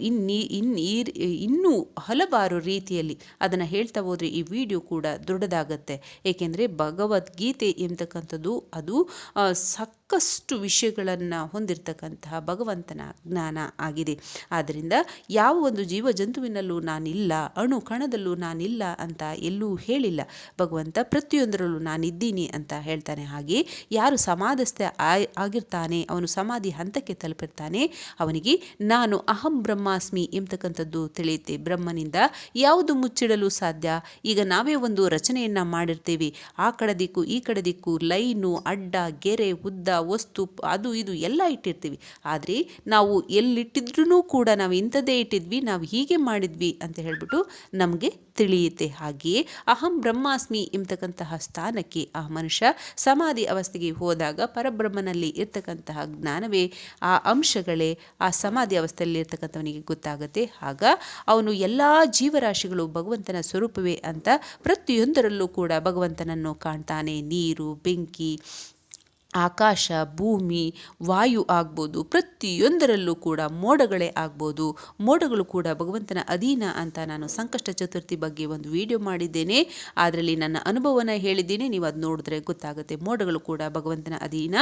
ಇನ್ನೂ ಹಲವಾರು ರೀತಿಯಲ್ಲಿ ಅದನ್ನು ಹೇಳ್ತಾ ಹೋದರೆ ಈ ವಿಡಿಯೋ ಕೂಡ ದೊಡ್ಡದಾಗತ್ತೆ. ಏಕೆಂದರೆ ಭಗವದ್ಗೀತೆ ಎಂಬತಕ್ಕಂಥದ್ದು ಅದು ಸಾಕಷ್ಟು ವಿಷಯಗಳನ್ನು ಹೊಂದಿರತಕ್ಕಂತಹ ಭಗವಂತನ ಜ್ಞಾನ ಆಗಿದೆ. ಆದ್ದರಿಂದ ಯಾವ ಒಂದು ಜೀವ ಜಂತುವಿನಲ್ಲೂ ನಾನಿಲ್ಲ, ಅಣು ಕಣದಲ್ಲೂ ನಾನಿಲ್ಲ ಅಂತ ಎಲ್ಲೂ ಹೇಳಿಲ್ಲ. ಭಗವಂತ ಪ್ರತಿಯೊಂದರಲ್ಲೂ ನಾನಿದ್ದೀನಿ ಅಂತ ಹೇಳ್ತಾನೆ. ಹಾಗೆ ಯಾರು ಸಮಾಧಸ್ಥ ಆಗಿರ್ತಾನೆ, ಅವನು ಸಮಾಧಿ ಹಂತಕ್ಕೆ ತಲುಪಿರ್ತಾನೆ, ಅವನಿಗೆ ನಾನು ಅಹಂ ಬ್ರಹ್ಮಾಸ್ಮಿ ಎಂಬತಕ್ಕಂಥದ್ದು ತಿಳಿಯುತ್ತೆ. ಬ್ರಹ್ಮನಿಂದ ಯಾವುದು ಮುಚ್ಚಿಡಲು ಸಾಧ್ಯ? ಈಗ ನಾವೇ ಒಂದು ರಚನೆಯನ್ನು ಮಾಡಿರ್ತೀವಿ, ಆ ಕಡೆ ದಿಕ್ಕು ಈ ಕಡೆ ದಿಕ್ಕು, ಲೈನು, ಅಡ್ಡ, ಗೆರೆ, ಉದ್ದ, ವಸ್ತು, ಅದು ಇದು ಎಲ್ಲ ಇಟ್ಟಿರ್ತೀವಿ. ಆದರೆ ನಾವು ಎಲ್ಲಿಟ್ಟಿದ್ರೂ ಕೂಡ ನಾವು ಇಂಥದ್ದೇ ಇಟ್ಟಿದ್ವಿ, ನಾವು ಹೀಗೆ ಮಾಡಿದ್ವಿ ಅಂತ ಹೇಳ್ಬಿಟ್ಟು ನಮಗೆ ತಿಳಿಯುತ್ತೆ. ಹಾಗೆಯೇ ಅಹಂ ಬ್ರಹ್ಮಾಸ್ಮಿ ಬ್ರಹ್ಮಿ ಎಂಬತಕ್ಕಂತಹ ಸ್ಥಾನಕ್ಕೆ ಆ ಮನುಷ್ಯ ಸಮಾಧಿ ಅವಸ್ಥೆಗೆ ಹೋದಾಗ ಪರಬ್ರಹ್ಮನಲ್ಲಿ ಇರ್ತಕ್ಕಂತಹ ಜ್ಞಾನವೇ ಆ ಅಂಶಗಳೇ ಆ ಸಮಾಧಿ ಅವಸ್ಥೆಯಲ್ಲಿ ಇರ್ತಕ್ಕಂಥವನಿಗೆ ಗೊತ್ತಾಗುತ್ತೆ. ಆಗ ಅವನು ಎಲ್ಲ ಜೀವರಾಶಿಗಳು ಭಗವಂತನ ಸ್ವರೂಪವೇ ಅಂತ ಪ್ರತಿಯೊಂದರಲ್ಲೂ ಕೂಡ ಭಗವಂತನನ್ನು ಕಾಣ್ತಾನೆ. ನೀರು, ಬೆಂಕಿ, ಆಕಾಶ, ಭೂಮಿ, ವಾಯು ಆಗ್ಬೋದು, ಪ್ರತಿಯೊಂದರಲ್ಲೂ ಕೂಡ ಮೋಡಗಳೇ ಆಗ್ಬೋದು. ಮೋಡಗಳು ಕೂಡ ಭಗವಂತನ ಅಧೀನ ಅಂತ ನಾನು ಸಂಕಷ್ಟ ಚತುರ್ಥಿ ಬಗ್ಗೆ ಒಂದು ವಿಡಿಯೋ ಮಾಡಿದ್ದೇನೆ. ಅದರಲ್ಲಿ ನನ್ನ ಅನುಭವನ ಹೇಳಿದ್ದೇನೆ. ನೀವು ಅದು ನೋಡಿದ್ರೆ ಗೊತ್ತಾಗುತ್ತೆ. ಮೋಡಗಳು ಕೂಡ ಭಗವಂತನ ಅಧೀನ,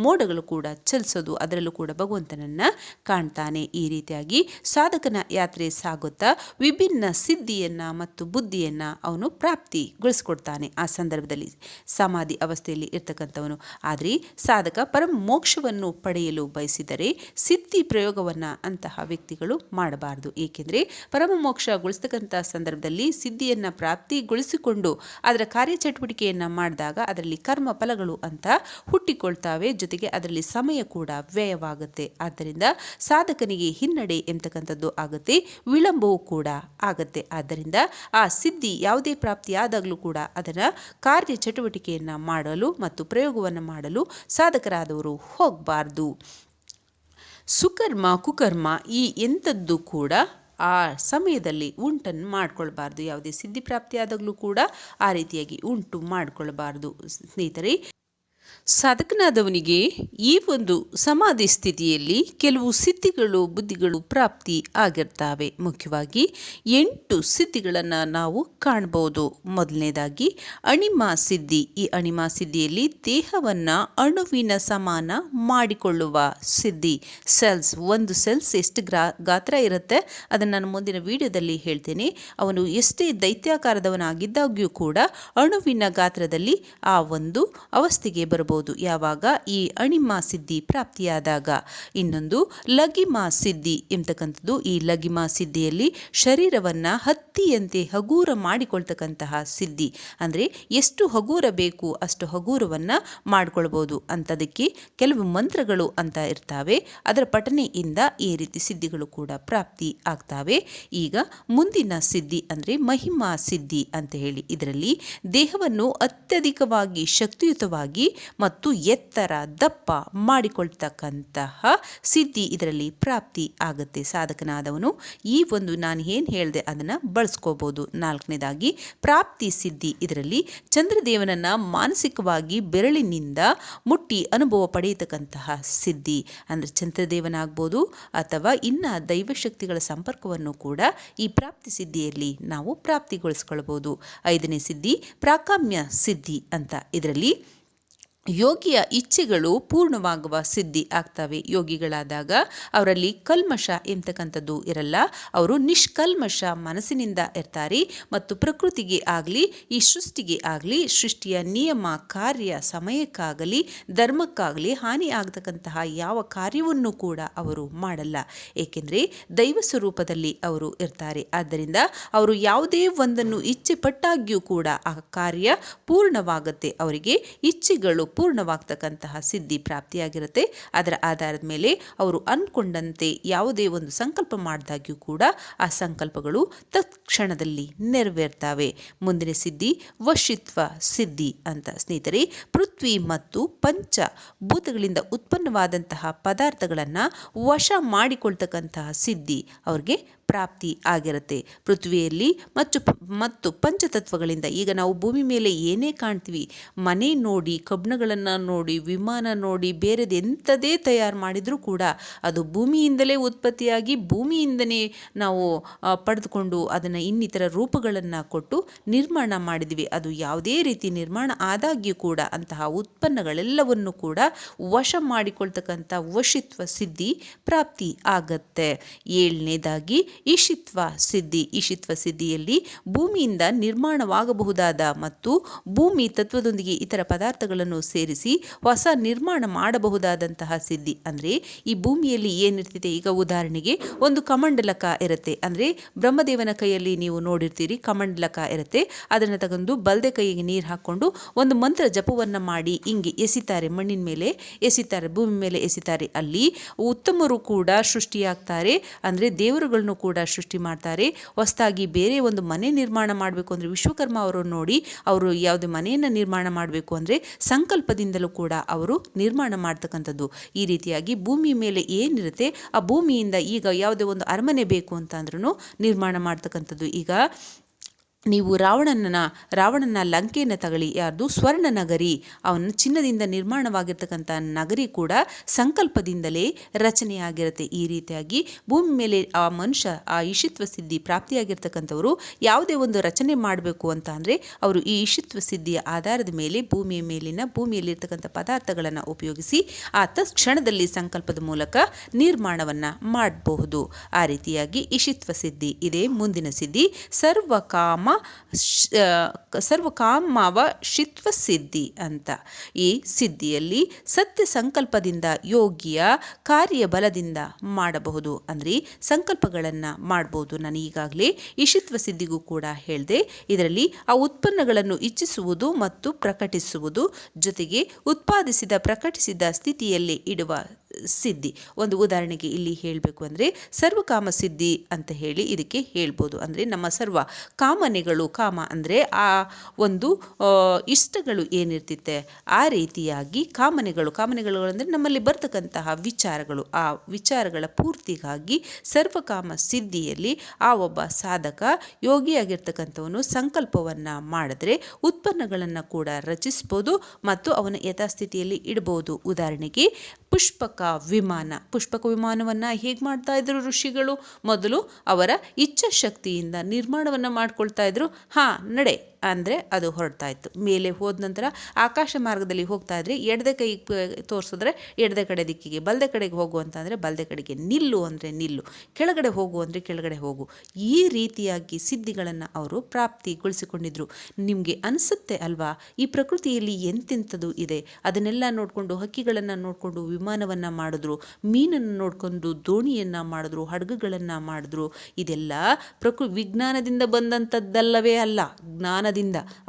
ಮೋಡಗಳು ಕೂಡ ಚಲಿಸೋದು, ಅದರಲ್ಲೂ ಕೂಡ ಭಗವಂತನನ್ನು ಕಾಣ್ತಾನೆ. ಈ ರೀತಿಯಾಗಿ ಸಾಧಕನ ಯಾತ್ರೆ ಸಾಗುತ್ತಾ ವಿಭಿನ್ನ ಸಿದ್ಧಿಯನ್ನು ಮತ್ತು ಬುದ್ಧಿಯನ್ನು ಅವನು ಪ್ರಾಪ್ತಿಗೊಳಿಸ್ಕೊಡ್ತಾನೆ ಆ ಸಂದರ್ಭದಲ್ಲಿ ಸಮಾಧಿ ಅವಸ್ಥೆಯಲ್ಲಿ ಇರ್ತಕ್ಕಂಥವನು. ಆದರೆ ಸಾಧಕ ಪರಮ ಮೋಕ್ಷವನ್ನು ಪಡೆಯಲು ಬಯಸಿದರೆ ಸಿದ್ಧಿ ಪ್ರಯೋಗವನ್ನು ಅಂತಹ ವ್ಯಕ್ತಿಗಳು ಮಾಡಬಾರದು. ಏಕೆಂದರೆ ಪರಮ ಮೋಕ್ಷಗೊಳಿಸ್ತಕ್ಕಂಥ ಸಂದರ್ಭದಲ್ಲಿ ಸಿದ್ಧಿಯನ್ನು ಪ್ರಾಪ್ತಿಗೊಳಿಸಿಕೊಂಡು ಅದರ ಕಾರ್ಯಚಟುವಟಿಕೆಯನ್ನು ಮಾಡಿದಾಗ ಅದರಲ್ಲಿ ಕರ್ಮ ಫಲಗಳು ಅಂತ ಹುಟ್ಟಿಕೊಳ್ತಾವೆ. ಜೊತೆಗೆ ಅದರಲ್ಲಿ ಸಮಯ ಕೂಡ ವ್ಯಯವಾಗುತ್ತೆ. ಆದ್ದರಿಂದ ಸಾಧಕನಿಗೆ ಹಿನ್ನಡೆ ಎಂಬತಕ್ಕಂಥದ್ದು ಆಗುತ್ತೆ, ವಿಳಂಬವೂ ಕೂಡ ಆಗುತ್ತೆ. ಆದ್ದರಿಂದ ಆ ಸಿದ್ಧಿ ಯಾವುದೇ ಪ್ರಾಪ್ತಿಯಾದಾಗಲೂ ಕೂಡ ಅದನ್ನು ಕಾರ್ಯಚಟುವಟಿಕೆಯನ್ನು ಮಾಡಲು ಮತ್ತು ಪ್ರಯೋಗವನ್ನು ಮಾಡಲು ಸಾಧಕರಾದವರು ಹೋಗಬಾರ್ದು. ಸುಕರ್ಮ ಕುಕರ್ಮ ಈ ಎಂಥದ್ದು ಕೂಡ ಆ ಸಮಯದಲ್ಲಿ ಉಂಟನ್ನು ಮಾಡ್ಕೊಳ್ಬಾರ್ದು. ಯಾವುದೇ ಸಿದ್ಧಿ ಪ್ರಾಪ್ತಿಯಾದಾಗಲೂ ಕೂಡ ಆ ರೀತಿಯಾಗಿ ಉಂಟು ಮಾಡಿಕೊಳ್ಬಾರ್ದು. ಸ್ನೇಹಿತರೆ, ಸಾಧಕನಾದವನಿಗೆ ಈ ಒಂದು ಸಮಾಧಿ ಸ್ಥಿತಿಯಲ್ಲಿ ಕೆಲವು ಸಿದ್ಧಿಗಳು ಬುದ್ಧಿಗಳು ಪ್ರಾಪ್ತಿ ಆಗಿರ್ತವೆ. ಮುಖ್ಯವಾಗಿ 8 ಸಿದ್ಧಿಗಳನ್ನು ನಾವು ಕಾಣ್ಬೋದು. ಮೊದಲನೇದಾಗಿ ಅಣಿಮಾ ಸಿದ್ಧಿ. ಈ ಅಣಿಮಾ ಸಿದ್ಧಿಯಲ್ಲಿ ದೇಹವನ್ನು ಅಣುವಿನ ಸಮಾನ ಮಾಡಿಕೊಳ್ಳುವ ಸಿದ್ಧಿ. ಸೆಲ್ಸ್, ಒಂದು ಸೆಲ್ಸ್ ಎಷ್ಟು ಗಾತ್ರ ಇರುತ್ತೆ ಅದನ್ನು ನಾನು ಮುಂದಿನ ವಿಡಿಯೋದಲ್ಲಿ ಹೇಳ್ತೇನೆ. ಅವನು ಎಷ್ಟೇ ದೈತ್ಯಾಕಾರದವನಾಗಿದ್ದಾಗ್ಯೂ ಕೂಡ ಅಣುವಿನ ಗಾತ್ರದಲ್ಲಿ ಆ ಒಂದು ಅವಸ್ಥೆಗೆ ಬರಬಹುದು ಯಾವಾಗ ಈ ಅಣಿಮಾ ಸಿದ್ಧಿ ಪ್ರಾಪ್ತಿಯಾದಾಗ. ಇನ್ನೊಂದು ಲಗಿಮಾ ಸಿದ್ಧಿ ಎಂಬತಕ್ಕಂಥದ್ದು. ಈ ಲಗಿಮಾ ಸಿದ್ಧಿಯಲ್ಲಿ ಶರೀರವನ್ನು ಹತ್ತಿಯಂತೆ ಹಗೂರ ಮಾಡಿಕೊಳ್ತಕ್ಕಂತಹ ಸಿದ್ಧಿ. ಅಂದರೆ ಎಷ್ಟು ಹಗೂರ ಬೇಕು ಅಷ್ಟು ಹಗೂರವನ್ನು ಮಾಡಿಕೊಳ್ಬೋದು ಅಂತದಕ್ಕೆ ಕೆಲವು ಮಂತ್ರಗಳು ಅಂತ ಇರ್ತವೆ. ಅದರ ಪಠನೆಯಿಂದ ಈ ರೀತಿ ಸಿದ್ಧಿಗಳು ಕೂಡ ಪ್ರಾಪ್ತಿ ಆಗ್ತವೆ. ಈಗ ಮುಂದಿನ ಸಿದ್ಧಿ ಅಂದರೆ ಮಹಿಮಾ ಸಿದ್ಧಿ ಅಂತ ಹೇಳಿ, ಇದರಲ್ಲಿ ದೇಹವನ್ನು ಅತ್ಯಧಿಕವಾಗಿ ಶಕ್ತಿಯುತವಾಗಿ ಮತ್ತು ಎತ್ತರ ದಪ್ಪ ಮಾಡಿಕೊಳ್ತಕ್ಕಂತಹ ಸಿದ್ಧಿ ಇದರಲ್ಲಿ ಪ್ರಾಪ್ತಿ ಆಗುತ್ತೆ. ಸಾಧಕನಾದವನು ಈ ಒಂದು ನಾನು ಏನು ಹೇಳಿದೆ ಅದನ್ನು ಬಳಸ್ಕೋಬಹುದು. 4ನೇದಾಗಿ ಪ್ರಾಪ್ತಿ ಸಿದ್ಧಿ. ಇದರಲ್ಲಿ ಚಂದ್ರದೇವನನ್ನು ಮಾನಸಿಕವಾಗಿ ಬೆರಳಿನಿಂದ ಮುಟ್ಟಿ ಅನುಭವ ಪಡೆಯತಕ್ಕಂತಹ ಸಿದ್ಧಿ. ಅಂದರೆ ಚಂದ್ರದೇವನಾಗ್ಬೋದು ಅಥವಾ ಇನ್ನ ದೈವಶಕ್ತಿಗಳ ಸಂಪರ್ಕವನ್ನು ಕೂಡ ಈ ಪ್ರಾಪ್ತಿ ಸಿದ್ಧಿಯಲ್ಲಿ ನಾವು ಪ್ರಾಪ್ತಿಗೊಳಿಸ್ಕೊಳ್ಬೋದು. 5ನೇ ಸಿದ್ಧಿ ಪ್ರಾಕಾಮ್ಯ ಸಿದ್ಧಿ ಅಂತ. ಇದರಲ್ಲಿ ಯೋಗಿಯ ಇಚ್ಛೆಗಳು ಪೂರ್ಣವಾಗುವ ಸಿದ್ಧಿ ಆಗ್ತವೆ. ಯೋಗಿಗಳಾದಾಗ ಅವರಲ್ಲಿ ಕಲ್ಮಶ ಎಂಬತಕ್ಕಂಥದ್ದು ಇರಲ್ಲ. ಅವರು ನಿಷ್ಕಲ್ಮಶ ಮನಸ್ಸಿನಿಂದ ಇರ್ತಾರೆ ಮತ್ತು ಪ್ರಕೃತಿಗೆ ಆಗಲಿ ಈ ಸೃಷ್ಟಿಗೆ ಆಗಲಿ ಸೃಷ್ಟಿಯ ನಿಯಮ ಕಾರ್ಯ ಸಮಯಕ್ಕಾಗಲಿ ಧರ್ಮಕ್ಕಾಗಲಿ ಹಾನಿ ಆಗತಕ್ಕಂತಹ ಯಾವ ಕಾರ್ಯವನ್ನು ಕೂಡ ಅವರು ಮಾಡಲ್ಲ. ಏಕೆಂದರೆ ದೈವ ಸ್ವರೂಪದಲ್ಲಿ ಅವರು ಇರ್ತಾರೆ. ಆದ್ದರಿಂದ ಅವರು ಯಾವುದೇ ಒಂದನ್ನು ಇಚ್ಛೆ ಪಟ್ಟಾಗ್ಯೂ ಕೂಡ ಆ ಕಾರ್ಯ ಪೂರ್ಣವಾಗುತ್ತೆ. ಅವರಿಗೆ ಇಚ್ಛೆಗಳು ಪೂರ್ಣವಾಗ್ತಕ್ಕಂತಹ ಸಿದ್ಧಿ ಪ್ರಾಪ್ತಿಯಾಗಿರುತ್ತೆ. ಅದರ ಆಧಾರದ ಮೇಲೆ ಅವರು ಅಂದ್ಕೊಂಡಂತೆ ಯಾವುದೇ ಒಂದು ಸಂಕಲ್ಪ ಮಾಡಿದಾಗ್ಯೂ ಕೂಡ ಆ ಸಂಕಲ್ಪಗಳು ತತ್ಕ್ಷಣದಲ್ಲಿ ನೆರವೇರ್ತವೆ. ಮುಂದಿನ ಸಿದ್ಧಿ ವಶಿತ್ವ ಸಿದ್ಧಿ ಅಂತ. ಸ್ನೇಹಿತರೆ, ಪೃಥ್ವಿ ಮತ್ತು ಪಂಚ ಭೂತಗಳಿಂದ ಉತ್ಪನ್ನವಾದಂತಹ ಪದಾರ್ಥಗಳನ್ನು ವಶ ಮಾಡಿಕೊಳ್ತಕ್ಕಂತಹ ಸಿದ್ಧಿ ಅವ್ರಿಗೆ ಪ್ರಾಪ್ತಿ ಆಗಿರುತ್ತೆ. ಪೃಥ್ವಿಯಲ್ಲಿ ಮತ್ತು ಪಂಚತತ್ವಗಳಿಂದ ಈಗ ನಾವು ಭೂಮಿ ಮೇಲೆ ಏನೇ ಕಾಣ್ತೀವಿ, ಮನೆ ನೋಡಿ, ಕಬ್ಬಣಗಳನ್ನು ನೋಡಿ, ವಿಮಾನ ನೋಡಿ, ಬೇರೆದು ಎಂಥದೇ ತಯಾರು ಮಾಡಿದರೂ ಕೂಡ ಅದು ಭೂಮಿಯಿಂದಲೇ ಉತ್ಪತ್ತಿಯಾಗಿ ಭೂಮಿಯಿಂದನೇ ನಾವು ಪಡೆದುಕೊಂಡು ಅದನ್ನು ಇನ್ನಿತರ ರೂಪಗಳನ್ನು ಕೊಟ್ಟು ನಿರ್ಮಾಣ ಮಾಡಿದ್ವಿ. ಅದು ಯಾವುದೇ ರೀತಿ ನಿರ್ಮಾಣ ಆದಾಗ್ಯೂ ಕೂಡ ಅಂತಹ ಉತ್ಪನ್ನಗಳೆಲ್ಲವನ್ನು ಕೂಡ ವಶ ಮಾಡಿಕೊಳ್ತಕ್ಕಂಥ ವಶಿತ್ವ ಸಿದ್ಧಿ ಪ್ರಾಪ್ತಿ ಆಗತ್ತೆ. 7ನೇದಾಗಿ ಈಶಿತ್ವ ಸಿದ್ಧಿ. ಈಶಿತ್ವ ಸಿದ್ಧಿಯಲ್ಲಿ ಭೂಮಿಯಿಂದ ನಿರ್ಮಾಣವಾಗಬಹುದಾದ ಮತ್ತು ಭೂಮಿ ತತ್ವದೊಂದಿಗೆ ಇತರ ಪದಾರ್ಥಗಳನ್ನು ಸೇರಿಸಿ ಹೊಸ ನಿರ್ಮಾಣ ಮಾಡಬಹುದಾದಂತಹ ಸಿದ್ಧಿ. ಅಂದರೆ ಈ ಭೂಮಿಯಲ್ಲಿ ಏನಿರ್ತಿದೆ, ಈಗ ಉದಾಹರಣೆಗೆ ಒಂದು ಕಮಂಡಲಕ ಇರುತ್ತೆ, ಅಂದರೆ ಬ್ರಹ್ಮದೇವನ ಕೈಯಲ್ಲಿ ನೀವು ನೋಡಿರ್ತೀರಿ ಕಮಂಡಲಕ ಇರುತ್ತೆ, ಅದನ್ನು ತಗೊಂಡು ಬಲ್ದೆ ಕೈಗೆ ನೀರು ಹಾಕ್ಕೊಂಡು ಒಂದು ಮಂತ್ರ ಜಪವನ್ನು ಮಾಡಿ ಹಿಂಗೆ ಎಸಿತಾರೆ, ಮಣ್ಣಿನ ಮೇಲೆ ಎಸಿತಾರೆ, ಭೂಮಿ ಮೇಲೆ ಎಸಿತಾರೆ. ಅಲ್ಲಿ ಉತ್ತಮರು ಕೂಡ ಸೃಷ್ಟಿಯಾಗ್ತಾರೆ, ಅಂದರೆ ದೇವರುಗಳನ್ನು ಕೂಡ ಸೃಷ್ಟಿ ಮಾಡ್ತಾರೆ. ಹೊಸದಾಗಿ ಬೇರೆ ಒಂದು ಮನೆ ನಿರ್ಮಾಣ ಮಾಡಬೇಕು ಅಂದರೆ ವಿಶ್ವಕರ್ಮ ಅವರು ನೋಡಿ, ಅವರು ಯಾವುದೇ ಮನೆಯನ್ನು ನಿರ್ಮಾಣ ಮಾಡಬೇಕು ಅಂದರೆ ಸಂಕಲ್ಪದಿಂದಲೂ ಕೂಡ ಅವರು ನಿರ್ಮಾಣ ಮಾಡ್ತಕ್ಕಂಥದ್ದು. ಈ ರೀತಿಯಾಗಿ ಭೂಮಿ ಮೇಲೆ ಏನಿರುತ್ತೆ ಆ ಭೂಮಿಯಿಂದ ಈಗ ಯಾವುದೇ ಒಂದು ಅರಮನೆ ಬೇಕು ಅಂತ ಅಂದ್ರೂ ನಿರ್ಮಾಣ ಮಾಡ್ತಕ್ಕಂಥದ್ದು. ಈಗ ನೀವು ರಾವಣನ ಲಂಕೆಯನ್ನು ತಗೊಳ್ಳಿ, ಯಾರ್ದು ಸ್ವರ್ಣ ನಗರಿ, ಅವನ ಚಿನ್ನದಿಂದ ನಿರ್ಮಾಣವಾಗಿರ್ತಕ್ಕಂಥ ನಗರಿ ಕೂಡ ಸಂಕಲ್ಪದಿಂದಲೇ ರಚನೆಯಾಗಿರುತ್ತೆ. ಈ ರೀತಿಯಾಗಿ ಭೂಮಿ ಮೇಲೆ ಆ ಮನುಷ್ಯ ಆ ಈಶಿತ್ವ ಸಿದ್ಧಿ ಪ್ರಾಪ್ತಿಯಾಗಿರ್ತಕ್ಕಂಥವರು ಯಾವುದೇ ಒಂದು ರಚನೆ ಮಾಡಬೇಕು ಅಂತ ಅಂದರೆ ಅವರು ಈ ಈಶಿತ್ವ ಸಿದ್ಧಿಯ ಆಧಾರದ ಮೇಲೆ ಭೂಮಿಯಲ್ಲಿರ್ತಕ್ಕಂಥ ಪದಾರ್ಥಗಳನ್ನು ಉಪಯೋಗಿಸಿ ಆ ತತ್ಕ್ಷಣದಲ್ಲಿ ಸಂಕಲ್ಪದ ಮೂಲಕ ನಿರ್ಮಾಣವನ್ನು ಮಾಡಬಹುದು. ಆ ರೀತಿಯಾಗಿ ಈಶಿತ್ವ ಸಿದ್ಧಿ ಇದೆ. ಮುಂದಿನ ಸಿದ್ಧಿ ಸರ್ವಕಾಮವ ಶಿತ್ವ ಸಿದ್ಧಿ ಅಂತ. ಈ ಸಿದ್ಧಿಯಲ್ಲಿ ಸತ್ಯ ಸಂಕಲ್ಪದಿಂದ ಯೋಗಿಯ ಕಾರ್ಯಬಲದಿಂದ ಮಾಡಬಹುದು, ಅಂದರೆ ಸಂಕಲ್ಪಗಳನ್ನು ಮಾಡಬಹುದು. ನಾನು ಈಗಾಗಲೇ ಈಶಿತ್ವ ಸಿದ್ಧಿಗೂ ಕೂಡ ಹೇಳಿದೆ. ಇದರಲ್ಲಿ ಆ ಉತ್ಪನ್ನಗಳನ್ನು ಇಚ್ಛಿಸುವುದು ಮತ್ತು ಪ್ರಕಟಿಸುವುದು, ಜೊತೆಗೆ ಉತ್ಪಾದಿಸಿದ ಪ್ರಕಟಿಸಿದ ಸ್ಥಿತಿಯಲ್ಲಿ ಇಡುವ ಸಿದ್ಧಿ. ಒಂದು ಉದಾಹರಣೆಗೆ ಇಲ್ಲಿ ಹೇಳಬೇಕು ಅಂದರೆ ಸರ್ವಕಾಮ ಸಿದ್ಧಿ ಅಂತ ಹೇಳಿ ಇದಕ್ಕೆ ಹೇಳ್ಬೋದು. ಅಂದರೆ ನಮ್ಮ ಸರ್ವ ಕಾಮನೆಗಳು, ಕಾಮ ಅಂದರೆ ಆ ಒಂದು ಇಷ್ಟಗಳು ಏನಿರ್ತಿತ್ತೆ ಆ ರೀತಿಯಾಗಿ ಕಾಮನೆಗಳು ಅಂದರೆ ನಮ್ಮಲ್ಲಿ ಬರ್ತಕ್ಕಂತಹ ವಿಚಾರಗಳು, ಆ ವಿಚಾರಗಳ ಪೂರ್ತಿಗಾಗಿ ಸರ್ವಕಾಮ ಸಿದ್ಧಿಯಲ್ಲಿ ಆ ಒಬ್ಬ ಸಾಧಕ ಯೋಗಿಯಾಗಿರ್ತಕ್ಕಂಥವನು ಸಂಕಲ್ಪವನ್ನು ಮಾಡಿದ್ರೆ ಉತ್ಪನ್ನಗಳನ್ನು ಕೂಡ ರಚಿಸ್ಬೋದು ಮತ್ತು ಅವನ ಯಥಾಸ್ಥಿತಿಯಲ್ಲಿ ಇಡಬಹುದು. ಉದಾಹರಣೆಗೆ ಪುಷ್ಪಕ ವಿಮಾನವನ್ನು ಹೇಗೆ ಮಾಡ್ತಾ ಇದ್ರು ಋಷಿಗಳು? ಮೊದಲು ಅವರ ಇಚ್ಛಾಶಕ್ತಿಯಿಂದ ನಿರ್ಮಾಣವನ್ನು ಮಾಡ್ಕೊಳ್ತಾ ಇದ್ರು. ನಡೆ ಅಂದರೆ ಅದು ಹೊರಡ್ತಾ ಇತ್ತು. ಮೇಲೆ ಹೋದ ನಂತರ ಆಕಾಶ ಮಾರ್ಗದಲ್ಲಿ ಹೋಗ್ತಾ ಇದ್ರೆ ಎಡದೆ ಕೈ ತೋರಿಸಿದ್ರೆ ಎಡದೆ ಕಡೆ ದಿಕ್ಕಿಗೆ, ಬಲ್ದೆ ಕಡೆಗೆ ಹೋಗು ಅಂತಂದರೆ ಬಲ್ದೆ ಕಡೆಗೆ, ನಿಲ್ಲು ಅಂದರೆ ನಿಲ್ಲು, ಕೆಳಗಡೆ ಹೋಗು ಅಂದರೆ ಕೆಳಗಡೆ ಹೋಗು. ಈ ರೀತಿಯಾಗಿ ಸಿದ್ಧಿಗಳನ್ನು ಅವರು ಪ್ರಾಪ್ತಿಗೊಳಿಸಿಕೊಂಡಿದ್ರು. ನಿಮಗೆ ಅನಿಸುತ್ತೆ ಅಲ್ವಾ, ಈ ಪ್ರಕೃತಿಯಲ್ಲಿ ಎಂತೆಂಥದ್ದು ಇದೆ. ಅದನ್ನೆಲ್ಲ ನೋಡಿಕೊಂಡು, ಹಕ್ಕಿಗಳನ್ನು ನೋಡಿಕೊಂಡು ವಿಮಾನವನ್ನು ಮಾಡಿದ್ರು, ಮೀನನ್ನು ನೋಡಿಕೊಂಡು ದೋಣಿಯನ್ನು ಮಾಡಿದ್ರು, ಹಡಗುಗಳನ್ನು ಮಾಡಿದ್ರು. ಇದೆಲ್ಲ ವಿಜ್ಞಾನದಿಂದ ಬಂದಂಥದ್ದಲ್ಲವೇ ಅಲ್ಲ, ಜ್ಞಾನದಿಂದ